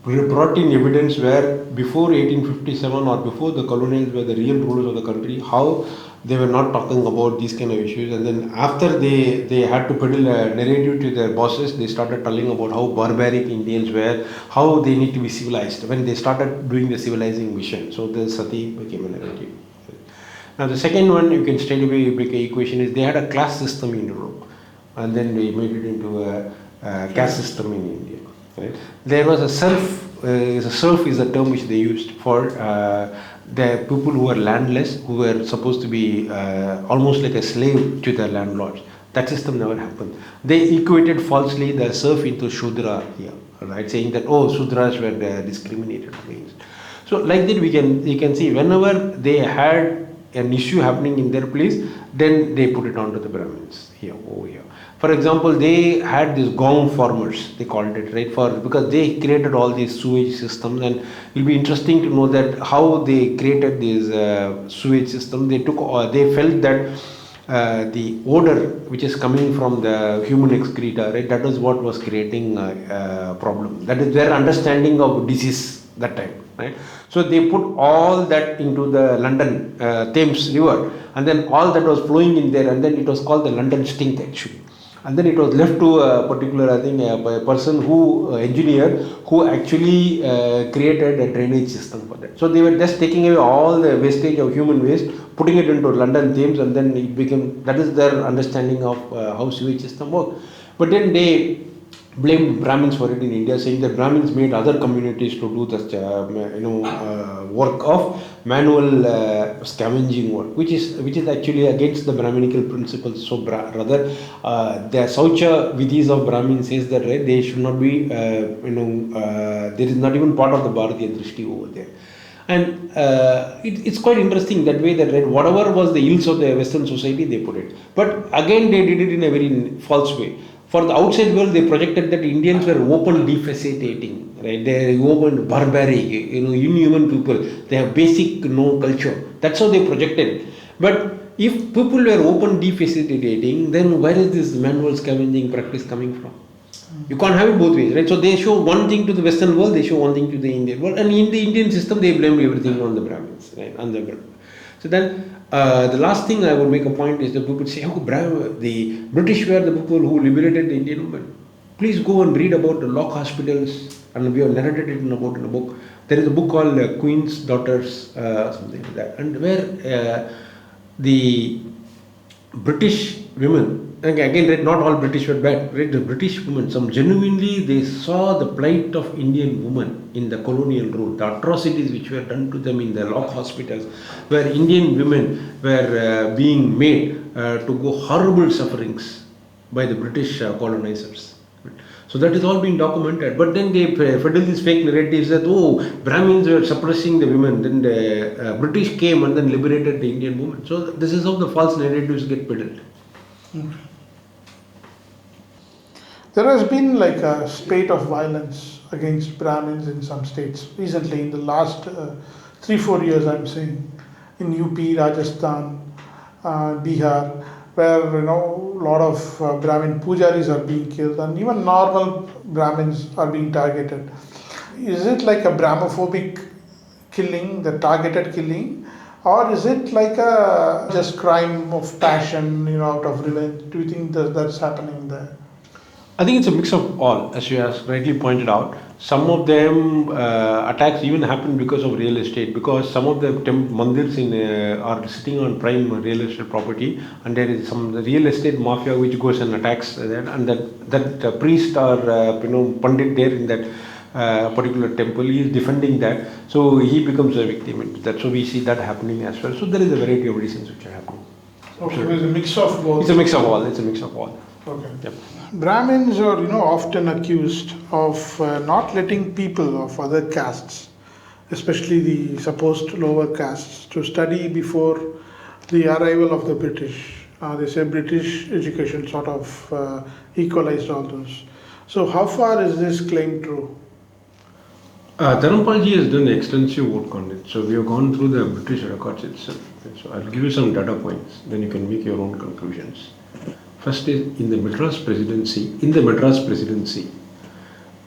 A: brought in evidence where before 1857 or before the colonials were the real rulers of the country, how they were not talking about these kind of issues, and then after they had to peddle a narrative to their bosses, they started telling about how barbaric Indians were, how they need to be civilized when they started doing the civilizing mission. So the sati became a narrative. Now the second one, you can straight away make an equation, is they had a class system in Europe, and then they made it into a caste system in India. Right? There was a serf. Serf is a term which they used for the people who were landless, who were supposed to be almost like a slave to their landlords. That system never happened. They equated falsely the serf into Shudra here, right? Saying that Shudras were discriminated against. So like that you can see whenever they had an issue happening in their place, then they put it onto the Brahmins here over here. For example, they had these gong farmers, they called it, right? Because they created all these sewage systems, and it will be interesting to know that how they created this sewage system. They felt that the odor which is coming from the human excreta, right? That is what was creating a problem. That is their understanding of disease that time, right? So they put all that into the London Thames River, and then all that was flowing in there, and then it was called the London stink actually. And then it was left to a particular, I think, a person engineer who actually created a drainage system for that. So they were just taking away all the wastage of human waste, putting it into London Thames, and then it became, that is their understanding of how sewage system works. But then they blamed Brahmins for it in India, saying that Brahmins made other communities to do this, work of manual scavenging work, which is actually against the Brahminical principles. So rather, the Saucha Vidhis of Brahmin says that, right, they should not be, there is not even part of the Bharatiya Drishti over there. And it's quite interesting that way that, right, whatever was the ills of the Western society, they put it. But again, they did it in a very false way. For the outside world, they projected that Indians were open defecating, right? They are open barbaric, inhuman people. They have basic no culture. That's how they projected. But if people were open defecating, then where is this manual scavenging practice coming from? You can't have it both ways, right? So they show one thing to the Western world, they show one thing to the Indian world, and in the Indian system, they blame everything on the Brahmins, right? So then, the last thing I would make a point is that people say, the British were the people who liberated the Indian women. Please go and read about the lock hospitals, and we have narrated it in a book. There is a book called Queen's Daughters, something like that, and where the British women, again, right, not all British were bad, right? The British women, some genuinely, they saw the plight of Indian women in the colonial rule, the atrocities which were done to them in the lock hospitals, where Indian women were being made to go horrible sufferings by the British colonizers. So that is all being documented. But then they peddle these fake narratives that, Brahmins were suppressing the women, then the British came and then liberated the Indian women. So this is how the false narratives get peddled.
B: There has been like a spate of violence against Brahmins in some states recently, in the last 3-4 years, I'm saying, in UP, Rajasthan, Bihar, where a lot of Brahmin pujaris are being killed, and even normal Brahmins are being targeted. Is it like a Brahmophobic killing, the targeted killing, or is it like a just crime of passion, out of revenge? Do you think that's happening there?
A: I think it's a mix of all, as you have rightly pointed out. Some of them attacks even happen because of real estate, because some of the mandirs are sitting on prime real estate property, and there is some real estate mafia which goes and attacks that, and that priest or pandit there in that particular temple, he is defending that, so he becomes a victim into that. So we see that happening as well. So there is a variety of reasons which are happening.
B: Okay, so it's a mix of both.
A: It's a mix of all.
B: Okay.
A: Yep.
B: Brahmins are, often accused of not letting people of other castes, especially the supposed lower castes, to study before the arrival of the British. They say British education sort of equalized all those. So how far is this claim true?
A: Dharampalji has done extensive work on it. So we have gone through the British records itself. So I'll give you some data points, then you can make your own conclusions. First is in the Madras Presidency. In the Madras Presidency,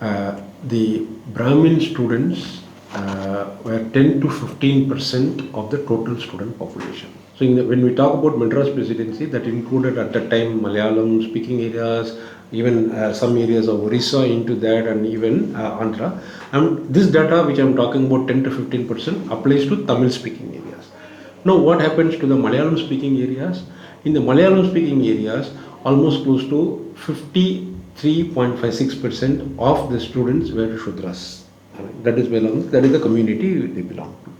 A: the Brahmin students were 10 to 15% of the total student population. So when we talk about Madras Presidency, that included at that time Malayalam speaking areas, even some areas of Orissa into that, and even Andhra. And this data which I am talking about, 10 to 15%, applies to Tamil speaking areas. Now what happens to the Malayalam speaking areas? In the Malayalam speaking areas, almost close to 53.56% of the students were Shudras. That is the community they belong to.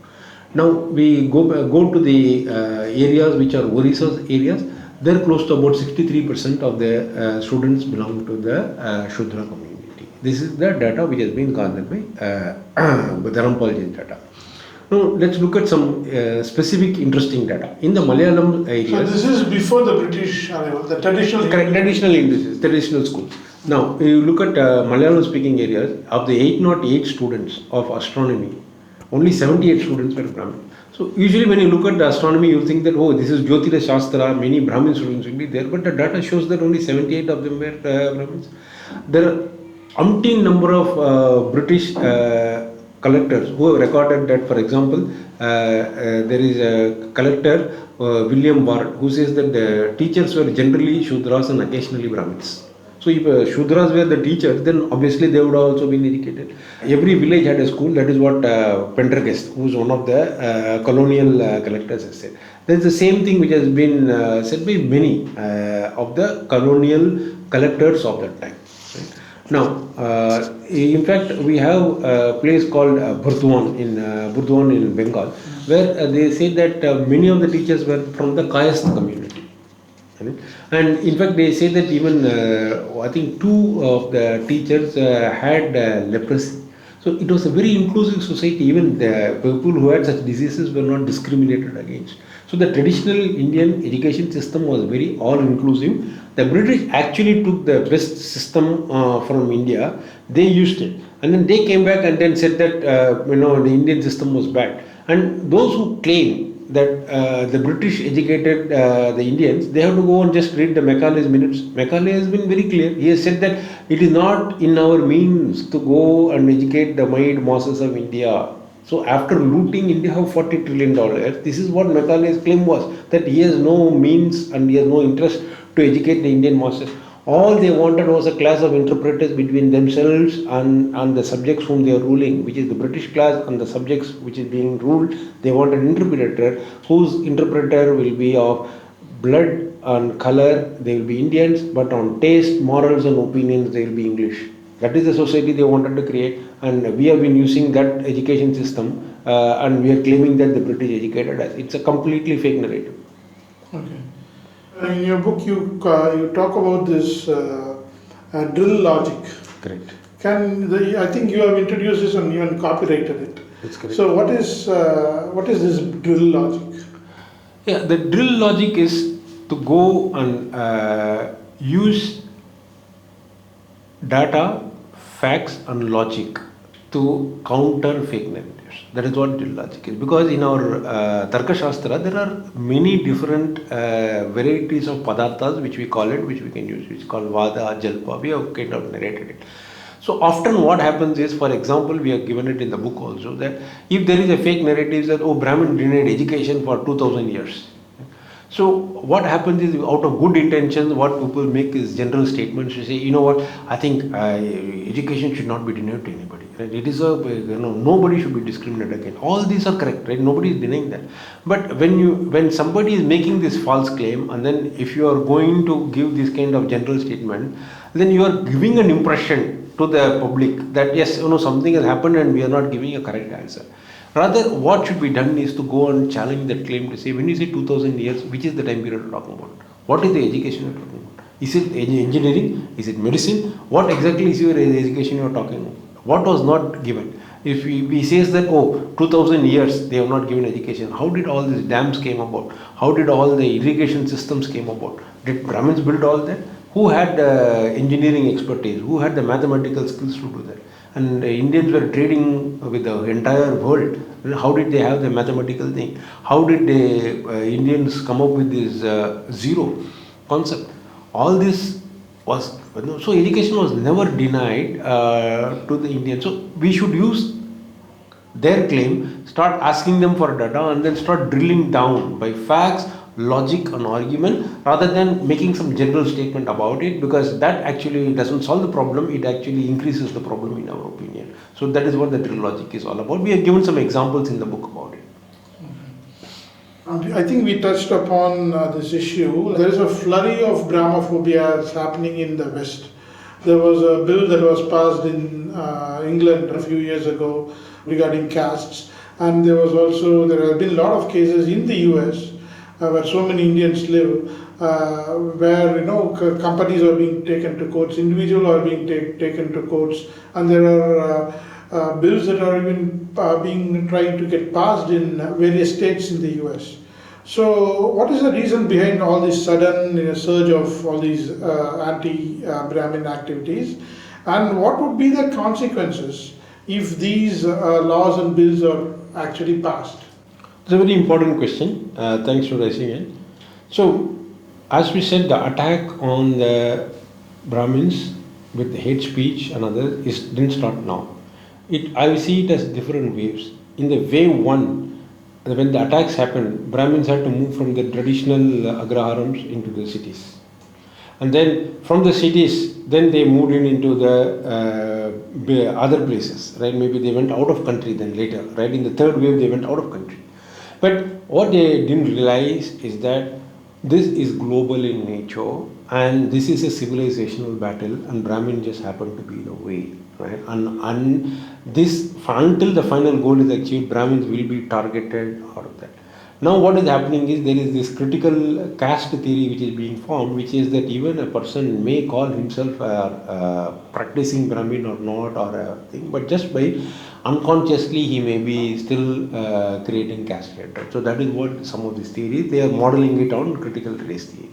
A: Now we go to the areas which are Orissa's areas. They're close to about 63% of the students belong to the Shudra community. This is the data which has been garnered by Dharampalji's data. Now let's look at some specific interesting data. In the Malayalam areas...
B: So this is before the British arrival, the traditional...
A: Correct, traditional schools. Now you look at Malayalam speaking areas, of the 808 students of astronomy, only 78 students were Brahmin. So usually when you look at the astronomy, you think that, oh, this is Jyotira Shastra, many Brahmin students will be there, but the data shows that only 78 of them were Brahmins. There are umpteen number of British collectors who have recorded that. For example, there is a collector, William Bharat, who says that the teachers were generally Shudras and occasionally Brahmins. So if Shudras were the teachers, then obviously they would have also been educated. Every village had a school. That is what Pendergast, who is one of the colonial collectors, has said. There is the same thing which has been said by many of the colonial collectors of that time. Right? Now, in fact, we have a place called Burdwan in Bengal, where they say that many of the teachers were from the Caste community. And in fact, they say that even I think 2 of the teachers had leprosy. So it was a very inclusive society. Even the people who had such diseases were not discriminated against. So the traditional Indian education system was very all-inclusive. The British actually took the best system from India. They used it, and then they came back and then said that the Indian system was bad. And those who claim that the British educated the Indians, they have to go and just read the Macaulay's minutes. Macaulay has been very clear. He has said that it is not in our means to go and educate the myriad masses of India. So after looting India of $40 trillion, this is what Macaulay's claim was, that he has no means and he has no interest to educate the Indian masses. All they wanted was a class of interpreters between themselves and the subjects whom they are ruling, which is the British class, and the subjects which is being ruled. They wanted an interpreter whose interpreter will be of blood and color. They will be Indians, but on taste, morals and opinions they will be English. That is the society they wanted to create, and we have been using that education system and we are claiming that the British educated us. It's a completely fake narrative.
B: Okay. In your book, you talk about this drill logic.
A: Correct.
B: I think you have introduced this and even copyrighted it.
A: That's correct.
B: So what is this drill logic?
A: Yeah, the drill logic is to go and use data, facts and logic to counter fake narratives. That is what drill logic is. Because in our Tarka Shastra, there are many different varieties of padarthas, which we call it, which we can use, which is called Vada, Jalpa. We have kind of narrated it. So often what happens is, for example, we have given it in the book also, that if there is a fake narrative that, oh, Brahmin denied education for 2000 years. So what happens is, out of good intentions, what people make is general statements to say, you know what, I think education should not be denied to anybody. Right? It is nobody should be discriminated against. All these are correct, right? Nobody is denying that. But when somebody is making this false claim, and then if you are going to give this kind of general statement, then you are giving an impression to the public that yes, something has happened and we are not giving a correct answer. Rather, what should be done is to go and challenge that claim to say, when you say 2000 years, which is the time period you are talking about? What is the education you are talking about? Is it engineering? Is it medicine? What exactly is your education you are talking about? What was not given? If he says that, oh, 2000 years they have not given education, how did all these dams came about? How did all the irrigation systems came about? Did Brahmins build all that? Who had engineering expertise? Who had the mathematical skills to do that? And Indians were trading with the entire world. How did they have the mathematical thing? How did the Indians come up with this zero concept? All this was, so education was never denied to the Indians. So we should use their claim, start asking them for data, and then start drilling down by facts, logic and argument, rather than making some general statement about it, because that actually doesn't solve the problem, it actually increases the problem in our opinion. So that is what the drill logic is all about. We have given some examples in the book about it.
B: I think we touched upon this issue. There is a flurry of Brahmophobia happening in the West. There was a bill that was passed in England a few years ago regarding castes, and there have been a lot of cases in the US where so many Indians live, where companies are being taken to courts, individuals are being taken to courts, and there are bills that are even being trying to get passed in various states in the US. So, what is the reason behind all this sudden surge of all these anti-Brahmin activities, and what would be the consequences if these laws and bills are actually passed?
A: It's a very important question. Thanks for raising it. So, as we said, the attack on the Brahmins with hate speech and others didn't start now. I see it as different waves. In the wave one, when the attacks happened, Brahmins had to move from the traditional agraharams into the cities. And then from the cities, then they moved into the other places, right? Maybe they went out of country then later, right? In the third wave, they went out of country. But what they didn't realize is that this is global in nature and this is a civilizational battle, and Brahmin just happened to be the way, right? And this, until the final goal is achieved, Brahmins will be targeted out of that. Now what is happening is there is this critical caste theory which is being formed, which is that even a person may call himself a practicing Brahmin or not, or a thing, but just by unconsciously he may be still creating caste hatred. So that is what some of these theories, they are modeling it on critical race theory.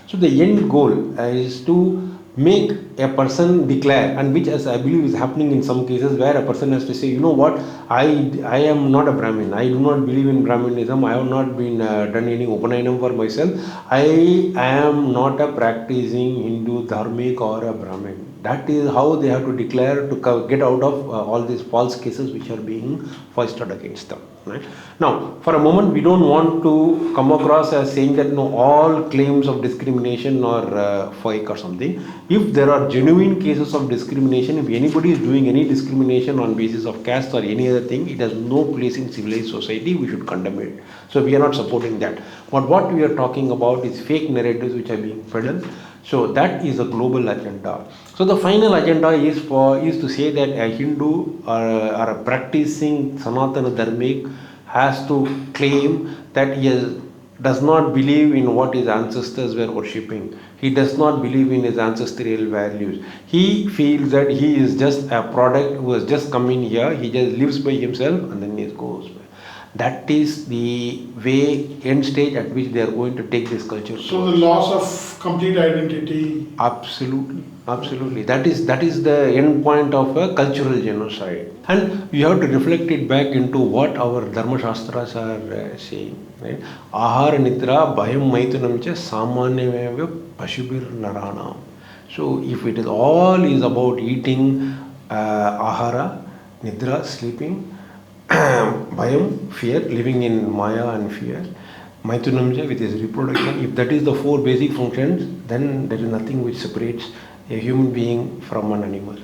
A: So the end goal is to make a person declare, and which, as I believe is happening in some cases, where a person has to say, you know what, I am not a Brahmin, I do not believe in Brahminism, I have not been done any Upanayam for myself, I am not a practicing Hindu, Dharmic or a Brahmin. That is how they have to declare to get out of all these false cases which are being foisted against them. Right? Now, for a moment, we don't want to come across as saying that no, all claims of discrimination are fake or something. If there are genuine cases of discrimination, if anybody is doing any discrimination on basis of caste or any other thing, it has no place in civilized society, we should condemn it. So we are not supporting that. But what we are talking about is fake narratives which are being peddled. So that is a global agenda. So the final agenda is to say that a Hindu or a practicing Sanatana Dharmic has to claim that he does not believe in what his ancestors were worshipping. He does not believe in his ancestral values. He feels that he is just a product who has just come in here. He just lives by himself and then he goes. That is the end stage at which they are going to take this culture.
B: So the loss of complete identity.
A: Absolutely. That is the end point of a cultural genocide. And we have to reflect it back into what our Dharma Shastras are saying. Right? Ahara nidra bhayam maitunamcha samanyameva pashubir narana. So if it is all is about eating, ahara, nidra, sleeping, bhayam, fear, living in maya and fear, maitunamja, with his reproduction, if that is the four basic functions, then there is nothing which separates a human being from an animal.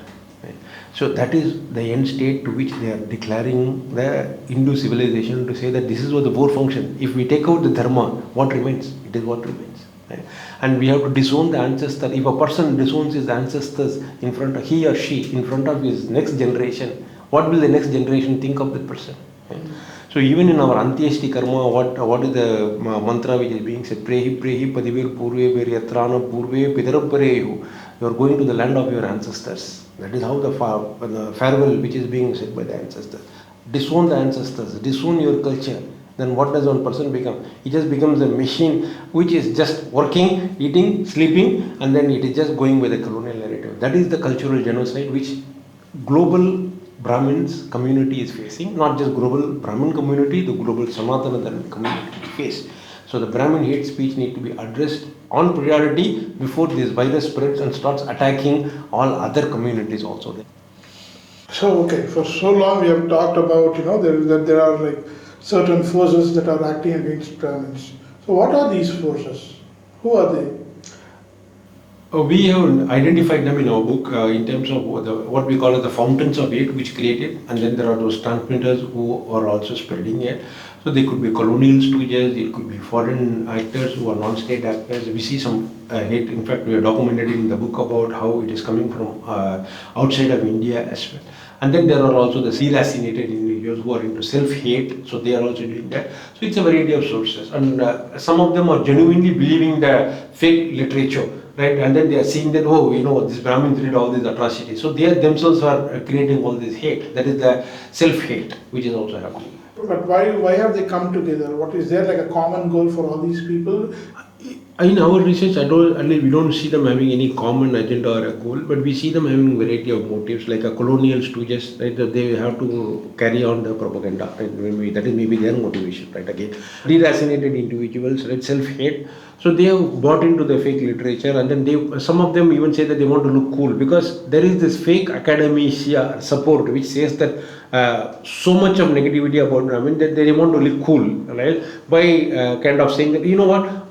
A: Right? So that is the end state to which they are declaring the Hindu civilization, to say that this is what the four functions. If we take out the dharma, what remains? It is what remains. Right? And we have to disown the ancestor. If a person disowns his ancestors in front of he or she, in front of his next generation, what will the next generation think of that person? Right? So even in our Antyeshti karma, what is the mantra which is being said? Prehi prehi padivir purve bir yatrana purve pidarapparehu. You are going to the land of your ancestors. That is how the farewell which is being said by the ancestors. Disown the ancestors, disown your culture. Then what does one person become? He just becomes a machine which is just working, eating, sleeping, and then it is just going with the colonial narrative. That is the cultural genocide which global Brahmins community is facing, not just global Brahmin community, the global Sanatana Dharma community face. So the Brahmin hate speech need to be addressed on priority before this virus spreads and starts attacking all other communities also.
B: So, okay, for so long we have talked about, that there are like certain forces that are acting against Brahmins. So what are these forces? Who are they?
A: We have identified them in our book in terms of what we call as the fountains of hate which created, and then there are those transmitters who are also spreading it. So they could be colonial stooges, it could be foreign actors who are non-state actors. We see some hate. In fact, we have documented in the book about how it is coming from outside of India as well. And then there are also the deracinated individuals who are into self-hate, so they are also doing that. So it's a variety of sources, and some of them are genuinely believing the fake literature. Right, and then they are seeing that, this Brahmins did all these atrocities. So they themselves are creating all this hate. That is the self-hate, which is also happening.
B: But why have they come together? What is there like a common goal for all these people?
A: In our research, we don't see them having any common agenda or a goal, but we see them having a variety of motives, like a colonial stooges, right? That they have to carry on the propaganda, right? That is maybe their motivation, right? Again, deracinated individuals, right? Self-hate. So they have bought into the fake literature, and then some of them even say that they want to look cool because there is this fake academia support which says that so much of negativity about Brahmin that they want to look cool, right? By kind of saying that,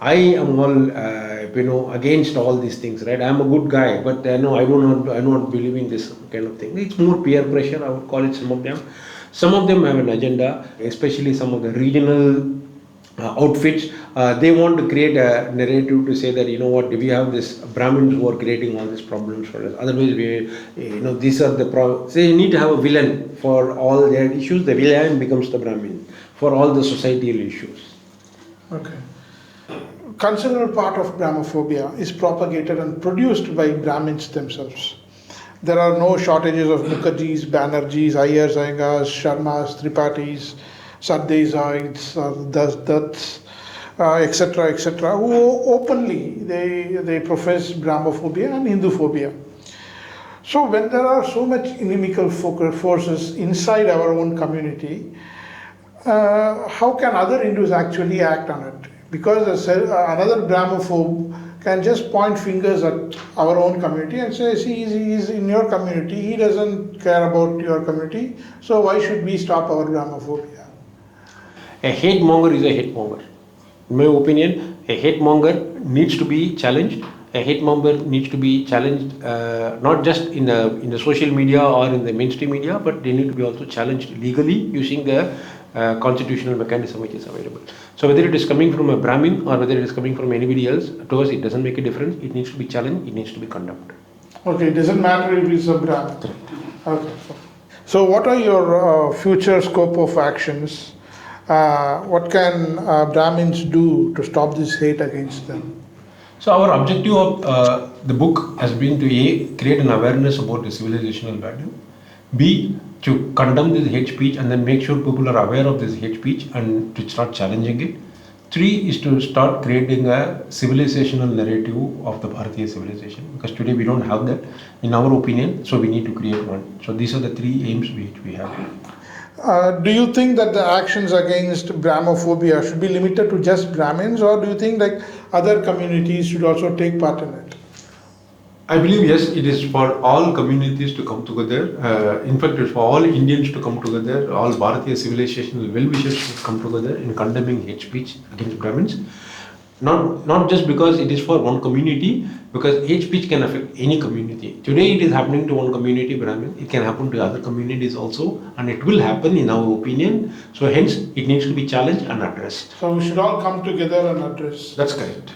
A: I am all against all these things, right? I am a good guy, but no, I'm not believing this kind of thing. It's more peer pressure, I would call it. Some of them. Some of them have an agenda, especially some of the regional outfits. They want to create a narrative to say that, we have this Brahmins who are creating all these problems for us. Otherwise, these are the problems. So you need to have a villain for all their issues. The villain becomes the Brahmin for all the societal issues.
B: Okay. Considerable part of Brahmophobia is propagated and produced by Brahmins themselves. There are no shortages of Mukhardjis, Banerjees, Iyers, Iyengas, Sharmas, Tripatis, Sardesaids, Dutts, etc., who openly they profess Brahmophobia and Hinduphobia. So when there are so much inimical forces inside our own community, how can other Hindus actually act on it? Because another Brahmophobe can just point fingers at our own community and say, see, he's in your community, he doesn't care about your community, so why should we stop our Brahmophobia?
A: A hate monger is a hate monger. In my opinion, a hate monger needs to be challenged. A hate monger needs to be challenged not just in the social media or in the mainstream media, but they need to be also challenged legally using the constitutional mechanism which is available. So whether it is coming from a Brahmin or whether it is coming from anybody else, to us it doesn't make a difference. It needs to be challenged, it needs to be condemned.
B: Okay, it doesn't matter if it's a Brahmin. Okay. So what are your future scope of actions? What can Brahmins do to stop this hate against them?
A: So our objective of the book has been to A, create an awareness about the civilizational value, B, to condemn this hate speech and then make sure people are aware of this hate speech and to start challenging it. 3 is to start creating a civilizational narrative of the Bharatiya civilization, because today we don't have that in our opinion, so we need to create one. So these are the 3 aims which we have.
B: Do you think that the actions against Brahmophobia should be limited to just Brahmins, or do you think like other communities should also take part in it?
A: I believe yes, it is for all communities to come together. In fact, it's for all Indians to come together. All Bharatiya civilizational well-wishers should come together in condemning hate speech against Brahmins. Not just because it is for one community, because hate speech can affect any community. Today it is happening to one community, Brahmin. It can happen to other communities also, and it will happen in our opinion. So hence, it needs to be challenged and addressed.
B: So we should all come together and address.
A: That's correct.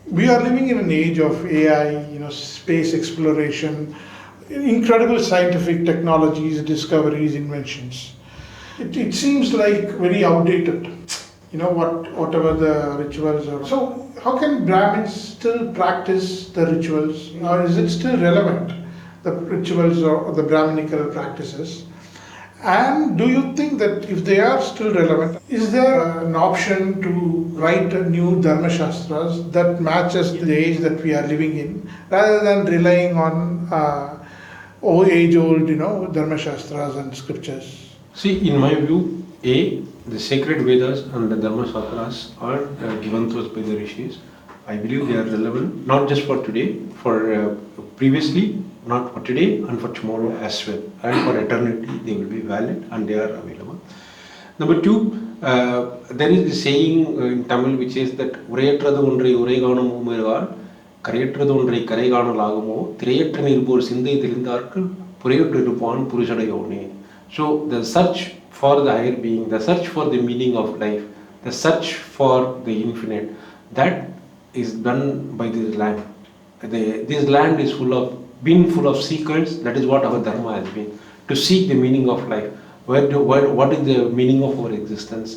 B: We are living in an age of AI, space exploration, incredible scientific technologies, discoveries, inventions. It seems like very outdated. whatever the rituals are. So how can Brahmins still practice the rituals, or is it still relevant, the rituals or the Brahminical practices? And do you think that if they are still relevant, is there an option to write a new Dharma Shastras that matches the age that we are living in, rather than relying on age-old, Dharma Shastras and scriptures?
A: See, in my view, the sacred Vedas and the Dharma Shastras are given to us by the rishis. I believe they are relevant not just for today, for previously, not for today, and for tomorrow as well. And for eternity, they will be valid and they are available. Number two, there is the saying in Tamil which says that உரையற்றது ஒன்றை உரைகாணும் உமர்கால் கரையற்றது ஒன்றை கரைகாணலாகுமோ திரையற்ற நிற்போர் சிந்தை தெரிந்தார்கள் புரையற்றிருப்பான் புருஷடையோனே. So the search for the higher being, the search for the meaning of life, the search for the infinite, that is done by this land. This land is full of seekers. That is what our dharma has been, to seek the meaning of life. What is the meaning of our existence?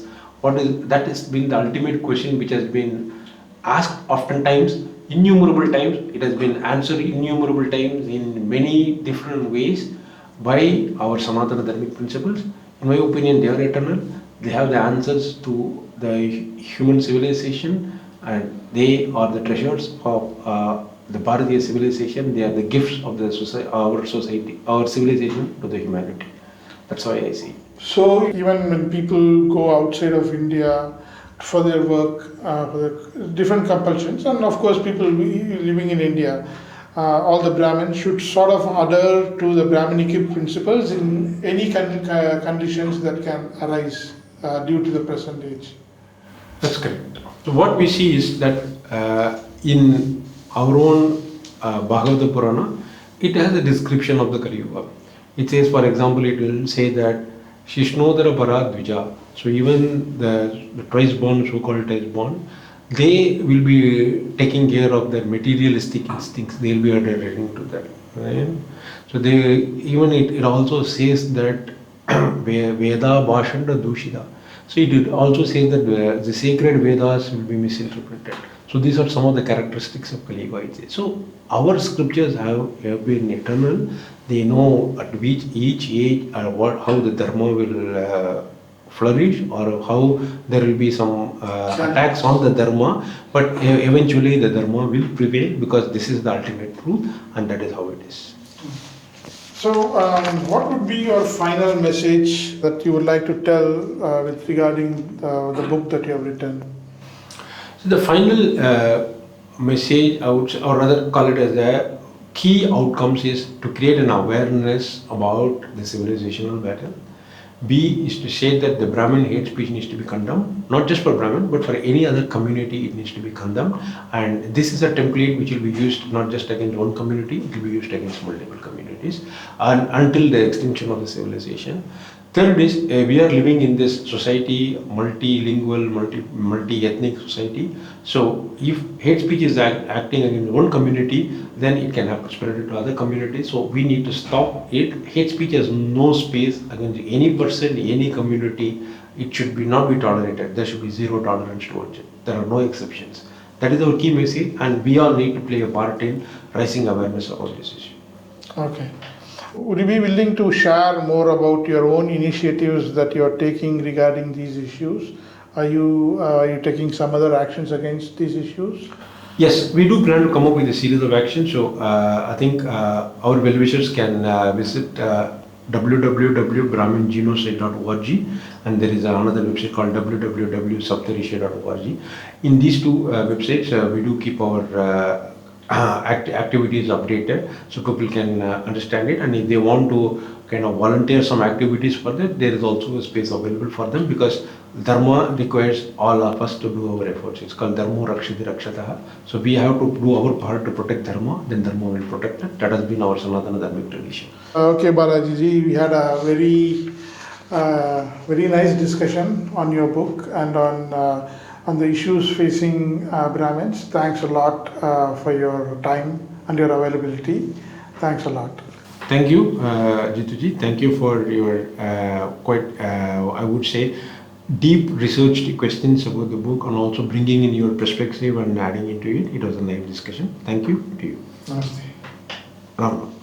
A: That has been the ultimate question which has been asked oftentimes, innumerable times. It has been answered innumerable times in many different ways by our Sanatana Dharmic principles. In my opinion, they are eternal. They have the answers to the human civilization, and they are the treasures of the Bharatiya civilization. They are the gifts of our society, our civilization to the humanity. That's why I see.
B: So even when people go outside of India for their work, for their different compulsions, and of course people living in India, all the Brahmins should sort of adhere to the Brahminic principles in any conditions that can arise due to the present age.
A: That's correct. So what we see is that in our own Bhagavata Purana, it has a description of the Kali Yuga. It says, for example, it will say that Shishnodara Paradvija. So even the twice born, so-called twice born, they will be taking care of their materialistic instincts. They will be adhering to that. Right? So it also says that Veda Bhashanda Dushida. So it also says that the sacred Vedas will be misinterpreted. So these are some of the characteristics of Kali Yuga. So our scriptures have been eternal. They know at which each age how the dharma will flourish, or how there will be some attacks on the dharma, but eventually the dharma will prevail, because this is the ultimate truth, and that is how it is.
B: So what would be your final message that you would like to tell regarding the book that you have written?
A: So the final message, I would say, or rather call it as a key outcomes, is to create an awareness about the civilizational battle. B is to say that the Brahmin hate speech needs to be condemned, not just for Brahmin, but for any other community it needs to be condemned. And this is a template which will be used not just against one community, it will be used against multiple communities, and until the extinction of the civilization. Third is, we are living in this society, multilingual, multi-ethnic society. So if hate speech is acting against one community, then it can have spread to other communities. So we need to stop it. Hate speech has no space against any person, any community. It should not be tolerated. There should be zero tolerance towards it. There are no exceptions. That is our key message, and we all need to play a part in raising awareness about this issue.
B: Okay. Would you be willing to share more about your own initiatives that you are taking regarding these issues? Are you taking some other actions against these issues?
A: Yes, we do plan to come up with a series of actions. So I think our well-wishers can visit www.brahmingenocide.org, and there is another website called www.saptarisha.org. In these two websites, we do keep our activities updated, so people can understand it, and if they want to kind of volunteer some activities for that, there is also a space available for them, because dharma requires all of us to do our efforts. It's called dharmo rakshati rakshataha. So we have to do our part to protect dharma, then dharma will protect it. That has been our Sanatana Dharmic tradition. Okay,
B: Balaji ji, we had a very nice discussion on your book and on the issues facing Brahmins. Thanks a lot for your time and your availability. Thanks a lot.
A: Thank you, Jituji. Thank you for your I would say, deep researched questions about the book and also bringing in your perspective and adding into it. It was a nice discussion. Thank you to you.
B: Namaste.
A: Ram.